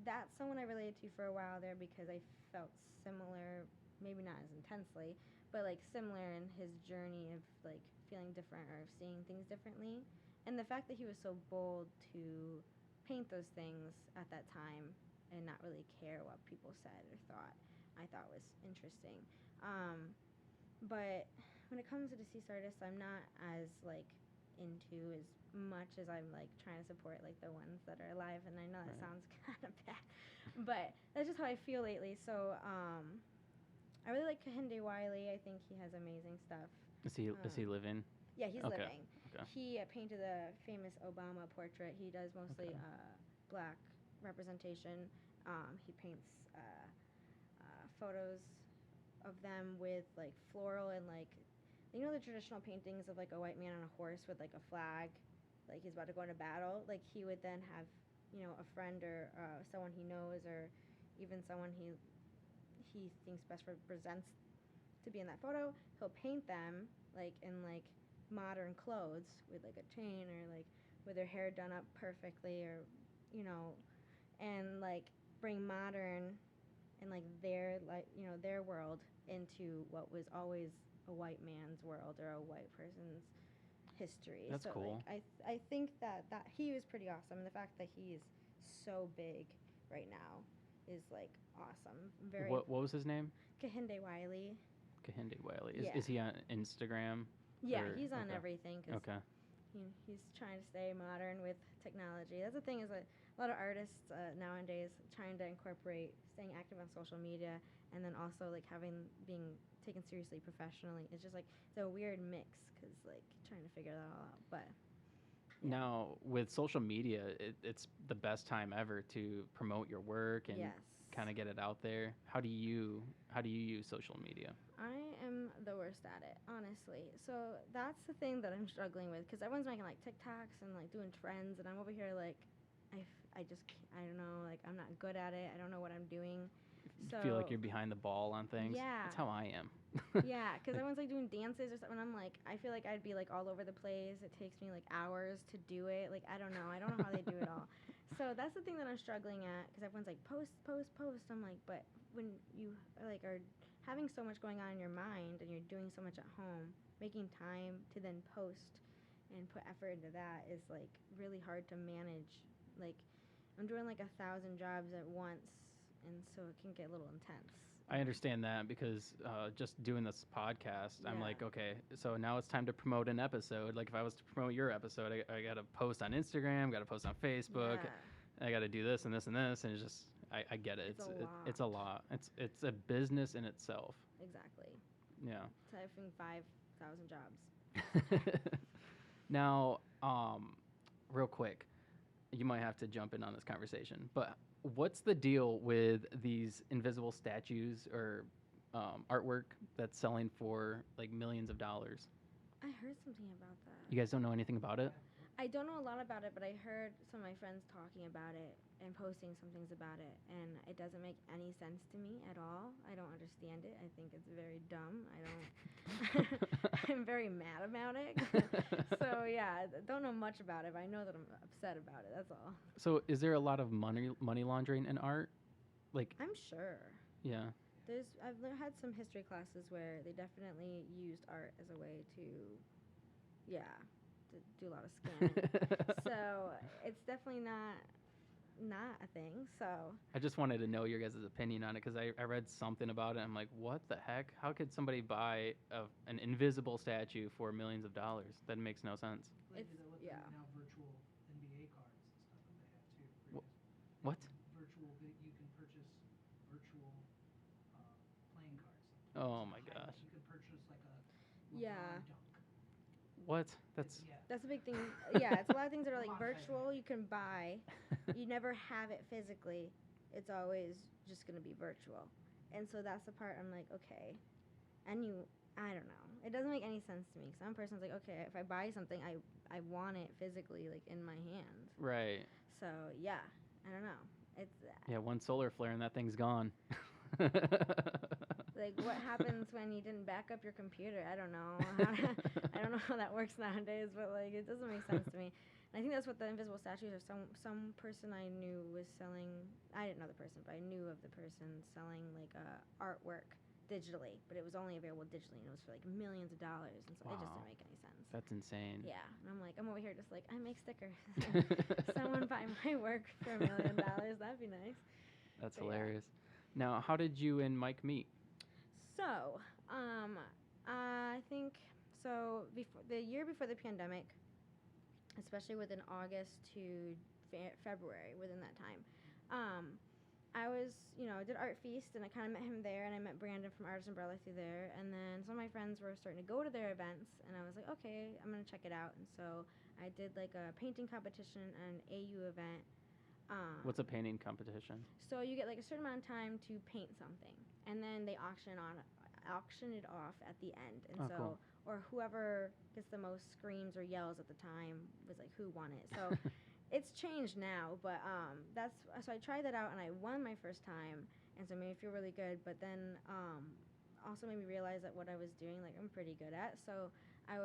Speaker 2: That's someone I related to for a while there because I felt similar, maybe not as intensely, but like similar in his journey of like feeling different or seeing things differently. And the fact that he was so bold to paint those things at that time and not really care what people said or thought, I thought was interesting. But when it comes to deceased artists, I'm not as like into as much as I'm like trying to support like the ones that are alive. And I know that sounds kind of bad, but that's just how I feel lately. So I really like Kehinde Wiley. I think he has amazing stuff.
Speaker 1: Is he living?
Speaker 2: Yeah, he's
Speaker 1: Okay.
Speaker 2: living.
Speaker 1: Okay.
Speaker 2: He painted the famous Obama portrait. He does mostly black representation. He paints photos of them with like floral and like the traditional paintings of like a white man on a horse with like a flag, like he's about to go into battle. Like he would then have a friend or someone he knows or even someone he thinks best represents to be in that photo. He'll paint them like in like modern clothes with like a chain or like with their hair done up perfectly or and like bring modern and like their their world into what was always a white man's world or a white person's history.
Speaker 1: That's
Speaker 2: so
Speaker 1: cool.
Speaker 2: Like I think that he was pretty awesome, and the fact that he is so big right now is like awesome. Very.
Speaker 1: What was his name?
Speaker 2: Kehinde Wiley.
Speaker 1: Kehinde Wiley.
Speaker 2: Yeah.
Speaker 1: Is he on Instagram?
Speaker 2: Yeah, he's on everything. Cause
Speaker 1: Okay.
Speaker 2: He's trying to stay modern with technology. That's the thing is that a lot of artists nowadays trying to incorporate staying active on social media and then also like being taken seriously professionally. It's just like it's a weird mix because like trying to figure that all out. But yeah.
Speaker 1: Now with social media, it's the best time ever to promote your work and kind of get it out there. How do you use social media?
Speaker 2: I am the worst at it, honestly. So that's the thing that I'm struggling with because everyone's making like TikToks and like doing trends, and I'm over here like, I just can't, I don't know, like I'm not good at it. I don't know what I'm doing. So
Speaker 1: Feel like you're behind the ball on things.
Speaker 2: Yeah.
Speaker 1: That's how I am.
Speaker 2: Yeah, because everyone's like doing dances or something. And I'm like, I feel like I'd be like all over the place. It takes me like hours to do it. Like I don't know how they do it all. So that's the thing that I'm struggling at, because everyone's like, post, post, post. I'm like, but when you like are having so much going on in your mind and you're doing so much at home, making time to then post and put effort into that is like really hard to manage. Like, I'm doing like 1,000 jobs at once, and so it can get a little intense.
Speaker 1: I understand that because just doing this podcast, I'm
Speaker 2: Yeah.
Speaker 1: like, okay, so now it's time to promote an episode. Like if I was to promote your episode, I got to post on Instagram, got to post on Facebook,
Speaker 2: Yeah.
Speaker 1: I got to do this and this and this, and it's just, I get it.
Speaker 2: It's a lot.
Speaker 1: It's a lot. It's a business in itself.
Speaker 2: Exactly.
Speaker 1: Yeah.
Speaker 2: So having 5,000 jobs.
Speaker 1: Now, real quick, you might have to jump in on this conversation, but what's the deal with these invisible statues or artwork that's selling for like millions of dollars?
Speaker 2: I heard something about that.
Speaker 1: You guys don't know anything about it?
Speaker 2: I don't know a lot about it, but I heard some of my friends talking about it and posting some things about it, and it doesn't make any sense to me at all. I don't understand it. I think it's very dumb. I'm very mad about it. So yeah, I don't know much about it, but I know that I'm upset about it. That's all.
Speaker 1: So is there a lot of money laundering in art? Like,
Speaker 2: I'm sure.
Speaker 1: yeah.
Speaker 2: I've had some history classes where they definitely used art as a way to, to do a lot of scamming. So it's definitely not a thing. So
Speaker 1: I just wanted to know your guys' opinion on it because I read something about it. I'm like, what the heck? How could somebody buy an invisible statue for millions of dollars? That makes no sense.
Speaker 3: They do
Speaker 2: It's-
Speaker 3: that with
Speaker 2: yeah.
Speaker 3: now virtual NBA cards and stuff that they have too.
Speaker 1: Wh- What?
Speaker 3: You can purchase virtual playing cards.
Speaker 1: Oh
Speaker 3: It's
Speaker 1: my
Speaker 3: a highlight.
Speaker 1: gosh.
Speaker 3: You can purchase like a
Speaker 2: Yeah.
Speaker 3: LeBron dunk.
Speaker 1: What? That's
Speaker 3: Yeah.
Speaker 2: that's a big thing. Yeah, it's a lot of things that are like
Speaker 3: Come on,
Speaker 2: virtual. You can buy. You never have it physically. It's always just gonna be virtual. And so that's the part I'm like, okay. And I don't know. It doesn't make any sense to me. Because some person's like, okay, if I buy something, I want it physically, like in my hand.
Speaker 1: right.
Speaker 2: So yeah, I don't know. It's
Speaker 1: Yeah, one solar flare and that thing's gone.
Speaker 2: like, what happens when you didn't back up your computer? I don't know. I don't know how that works nowadays, but like, it doesn't make sense to me. And I think that's what the invisible statues are. Some person I knew was selling. I didn't know the person, but I knew of the person selling like artwork digitally, but it was only available digitally, and it was for like millions of dollars, and so it just
Speaker 1: Wow.
Speaker 2: didn't make any sense.
Speaker 1: That's insane.
Speaker 2: Yeah, and I'm like, I'm over here just like, I make stickers. Someone buy my work for $1 million. That'd be nice.
Speaker 1: That's
Speaker 2: But yeah.
Speaker 1: hilarious. Now, how did you and Mike meet?
Speaker 2: So, I think so. Before the year before the pandemic, especially within August to February, within that time, I was, did Art Feast, and I kind of met him there, and I met Brandon from Artist Umbrella through there, and then some of my friends were starting to go to their events, and I was like, okay, I'm gonna check it out, and so I did like a painting competition and an AU event.
Speaker 1: What's a painting competition?
Speaker 2: So you get like a certain amount of time to paint something, and then they auction it off at the end, and
Speaker 1: Oh,
Speaker 2: so
Speaker 1: cool.
Speaker 2: or whoever gets the most screams or yells at the time was like who won it. So it's changed now, but so I tried that out and I won my first time, and so it made me feel really good. But then also made me realize that what I was doing, like I'm pretty good at. So I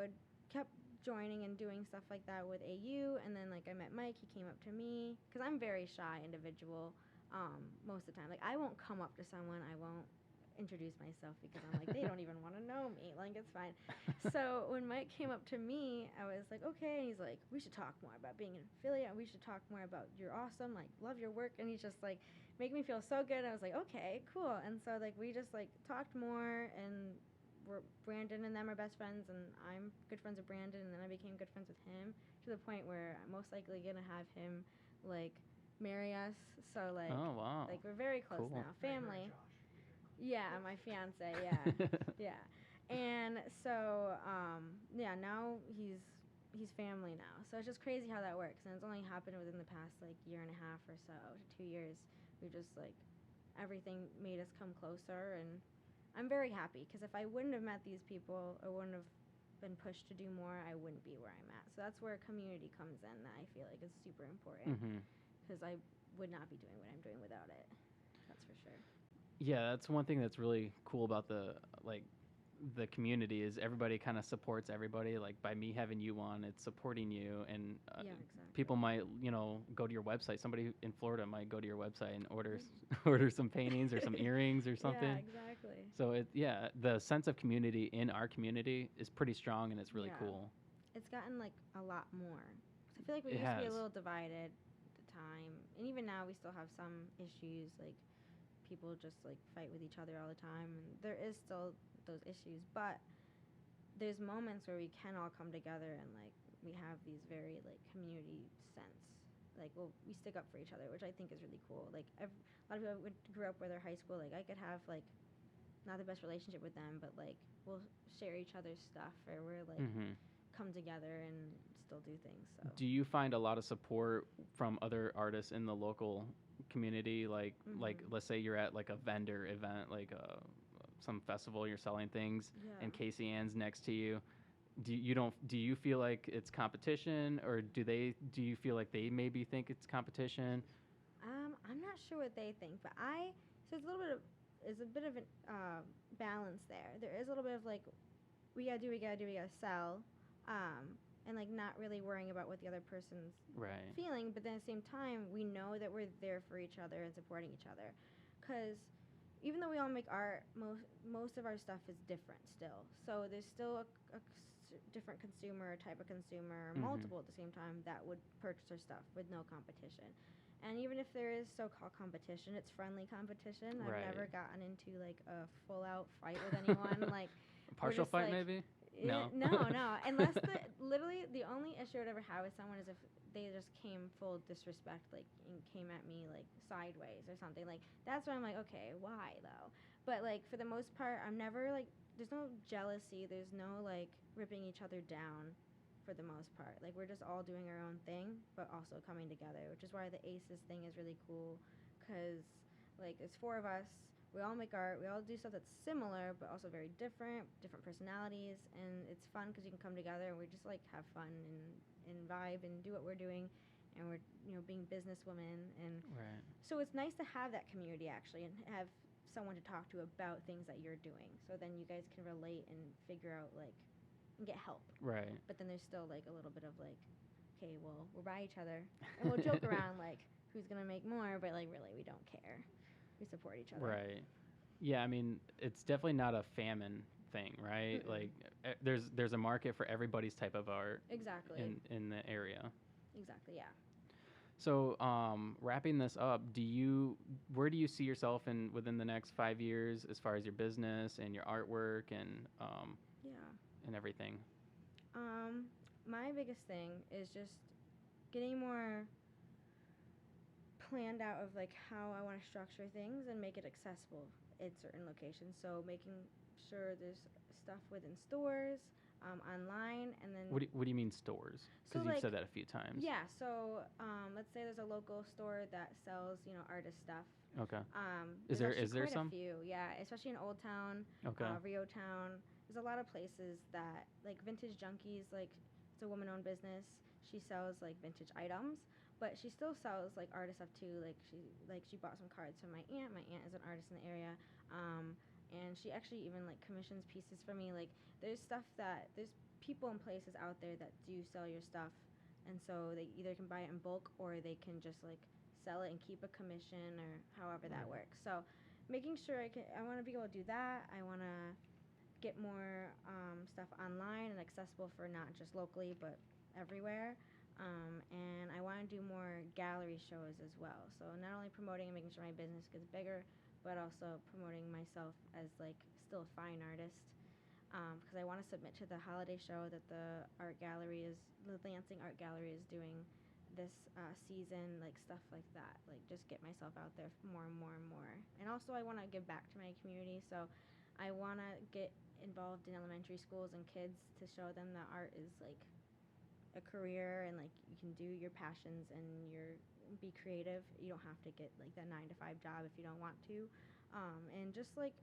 Speaker 2: kept joining and doing stuff like that with AU, and then like I met Mike. He came up to me because I'm a very shy individual most of the time. Like I won't come up to someone. I won't introduce myself because I'm like they don't even want to know me. Like it's fine. So when Mike came up to me, I was like okay, and he's like we should talk more about being an affiliate. We should talk more about you're awesome. Like love your work, and he's just like making me feel so good. I was like okay, cool. And so like we just like talked more, and Brandon and them are best friends, and I'm good friends with Brandon, and then I became good friends with him to the point where I'm most likely gonna have him like marry us. So like,
Speaker 1: Oh, wow.
Speaker 2: like we're very close
Speaker 1: Cool.
Speaker 2: now, family.
Speaker 3: Josh.
Speaker 2: Yeah, my fiance. Yeah, yeah. And so yeah, now he's family now. So it's just crazy how that works, and it's only happened within the past like year and a half or so to 2 years. We just like everything made us come closer, and I'm very happy because if I wouldn't have met these people or wouldn't have been pushed to do more, I wouldn't be where I'm at. So that's where community comes in that I feel like is super important
Speaker 1: Mm-hmm.
Speaker 2: because I would not be doing what I'm doing without it. That's for sure.
Speaker 1: Yeah, that's one thing that's really cool about the the community is everybody kind of supports everybody. Like by me having you on, it's supporting you, and
Speaker 2: Yeah, exactly.
Speaker 1: people might, go to your website. Somebody in Florida might go to your website and order order some paintings or some earrings or something.
Speaker 2: Yeah, exactly.
Speaker 1: So the sense of community in our community is pretty strong, and it's really
Speaker 2: Yeah.
Speaker 1: cool.
Speaker 2: It's gotten like a lot more. 'Cause I feel like we
Speaker 1: It
Speaker 2: used to be a
Speaker 1: has.
Speaker 2: little divided at the time, and even now we still have some issues. Like people just like fight with each other all the time, and there is still those issues. But there's moments where we can all come together and like we have these very like community sense. Like we stick up for each other, which I think is really cool. Like a lot of people grew up with their high school. Like I could have like not the best relationship with them, but like we'll share each other's stuff, or we're like come together and still do things. So
Speaker 1: Do you find a lot of support from other artists in the local community? Like let's say you're at like a vendor event, like some festival, you're selling things, and
Speaker 2: Yeah.
Speaker 1: Casey Ann's next to you. Do you feel like it's competition, or do you feel like they maybe think it's competition?
Speaker 2: I'm not sure what they think, but so it's a little bit of is a bit of an balance there. There is a little bit of like we gotta sell, and like not really worrying about what the other person's
Speaker 1: Right.
Speaker 2: feeling, but then at the same time we know that we're there for each other and supporting each other, because even though we all make art, most of our stuff is different still. So there's still a different consumer, type of consumer, multiple at the same time that would purchase our stuff with no competition. And even if there is so-called competition, it's friendly competition.
Speaker 1: Right.
Speaker 2: I've never gotten into like a full-out fight with anyone. Like
Speaker 1: A partial
Speaker 2: just,
Speaker 1: fight,
Speaker 2: like,
Speaker 1: maybe? No.
Speaker 2: no. Unless literally the only issue I would ever have with someone is if they just came full disrespect, like and came at me like sideways or something. Like that's why I'm like, okay, why though? But like for the most part, I'm never like there's no jealousy. There's no like ripping each other down. For the most part, like we're just all doing our own thing, but also coming together, which is why the Aces thing is really cool, because like there's four of us. We all make art. We all do stuff that's similar, but also very different personalities, and it's fun because you can come together and we just like have fun and vibe and do what we're doing, and we're being businesswomen, and
Speaker 1: Right.
Speaker 2: so it's nice to have that community actually and have someone to talk to about things that you're doing. So then you guys can relate and figure out like and get help.
Speaker 1: Right.
Speaker 2: But then there's still like a little bit of like, okay, well we're by each other and we'll joke around like who's gonna make more, but like really we don't care. We support each other.
Speaker 1: Right. Yeah, I mean, it's definitely not a famine thing, right?
Speaker 2: Mm-mm.
Speaker 1: Like there's a market for everybody's type of art
Speaker 2: Exactly.
Speaker 1: in the area.
Speaker 2: Exactly. Yeah.
Speaker 1: So, wrapping this up, where do you see yourself within the next 5 years as far as your business and your artwork
Speaker 2: Yeah.
Speaker 1: and everything?
Speaker 2: My biggest thing is just getting more planned out of like how I want to structure things and make it accessible in certain locations. So making sure there's stuff within stores, online, and then
Speaker 1: What do you mean stores?
Speaker 2: So,
Speaker 1: Because you've
Speaker 2: like-
Speaker 1: said that a few times.
Speaker 2: yeah. So let's say there's a local store that sells artist stuff.
Speaker 1: Okay.
Speaker 2: There's
Speaker 1: Is
Speaker 2: actually
Speaker 1: there
Speaker 2: quite
Speaker 1: some?
Speaker 2: A few, yeah, especially in Old Town,
Speaker 1: Okay.
Speaker 2: Rio Town. There's a lot of places that like Vintage Junkies, like it's a woman-owned business. She sells like vintage items, but she still sells like artist stuff too. She bought some cards from my aunt. My aunt is an artist in the area, and she actually even like commissions pieces for me. Like there's people and places out there that do sell your stuff, and so they either can buy it in bulk or they can just like sell it and keep a commission or however that works. So making sure I want to be able to do that. I want to get more stuff online and accessible for not just locally but everywhere. And I want to do more gallery shows as well. So not only promoting and making sure my business gets bigger, but also promoting myself as like still a fine artist. Because I want to submit to the holiday show that the Lansing Art Gallery is doing this season, like stuff like that. Like just get myself out there more and more and more. And also I want to give back to my community, so I want to get involved in elementary schools and kids to show them that art is like a career and like you can do your passions and be creative. You don't have to get like that 9-to-5 job if you don't want to, and just like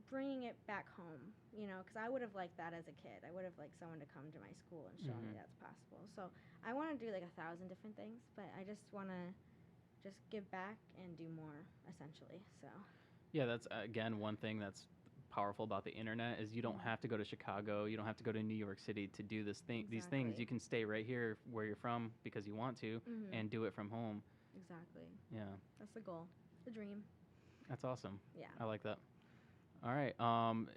Speaker 2: bringing it back home, because I would have liked that as a kid. I would have liked someone to come to my school and show me that's possible. So I want to do like 1,000 different things, but I just want to just give back and do more essentially. So
Speaker 1: Yeah, that's again one thing that's powerful about the internet is you don't have to go to Chicago, you don't have to go to New York City to do these things.
Speaker 2: Exactly.
Speaker 1: You can stay right here where you're from because you want to, and do it from home.
Speaker 2: Exactly.
Speaker 1: Yeah,
Speaker 2: That's the goal. The dream.
Speaker 1: that's awesome.
Speaker 2: Yeah.
Speaker 1: I like that. All right.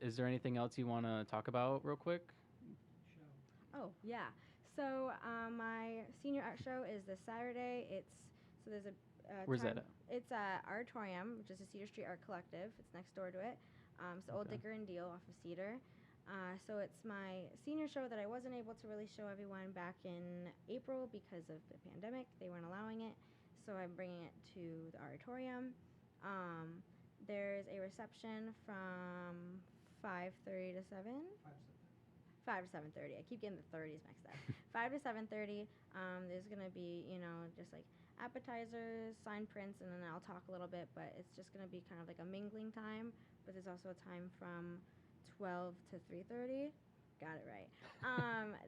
Speaker 1: Is there anything else you want to talk about real quick?
Speaker 3: Show.
Speaker 2: Oh, yeah. So my senior art show is this Saturday. There's a
Speaker 1: Where's
Speaker 2: time-
Speaker 1: that at?
Speaker 2: It's at Auditorium, which is a Cedar Street Art Collective. It's next door to it. So Old
Speaker 1: Okay.
Speaker 2: Dicker and Deal off of Cedar. So it's my senior show that I wasn't able to really show everyone back in April because of the pandemic. They weren't allowing it. So I'm bringing it to the auditorium. There's a reception from 5:30 to 7. 5 to 7:30. I keep getting the 30s mixed up. 5 to 7:30. There's gonna be, just like appetizers, sign prints, and then I'll talk a little bit. But it's just gonna be kind of like a mingling time. But there's also a time from 12 to 3:30. Got it right.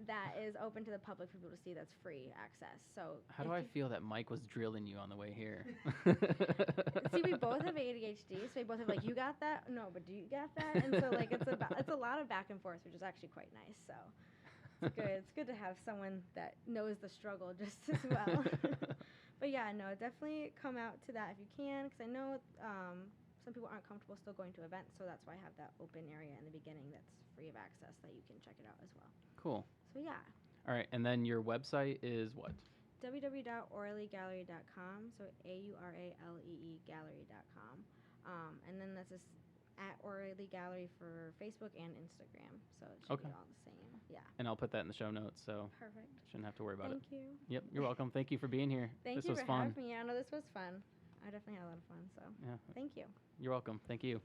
Speaker 2: That is open to the public for people to see. That's free access. So
Speaker 1: How do I feel that Mike was drilling you on the way here?
Speaker 2: See, we both have ADHD, so we both have like, you got that? No, but do you got that? And so like it's a lot of back and forth, which is actually quite nice. So it's good. It's good to have someone that knows the struggle just as well. But yeah, no, definitely come out to that if you can, because I know some people aren't comfortable still going to events, so that's why I have that open area in the beginning that's free of access that you can check it out as well.
Speaker 1: Cool.
Speaker 2: So yeah.
Speaker 1: All right, and then your website is what?
Speaker 2: www.auraleegallery.com, so AURALEE gallery.com. And then that's at O'Reilly Gallery for Facebook and Instagram, so it should be all the same. Yeah.
Speaker 1: And I'll put that in the show notes, so
Speaker 2: Perfect.
Speaker 1: shouldn't have to worry about
Speaker 2: Thank you.
Speaker 1: it. Yep, you're welcome. Thank you for being here.
Speaker 2: Thank
Speaker 1: this
Speaker 2: you
Speaker 1: was
Speaker 2: for
Speaker 1: fun.
Speaker 2: having me. I know this was fun. I definitely had a lot of fun, so
Speaker 1: Yeah,
Speaker 2: thank you.
Speaker 1: you're welcome. Thank you.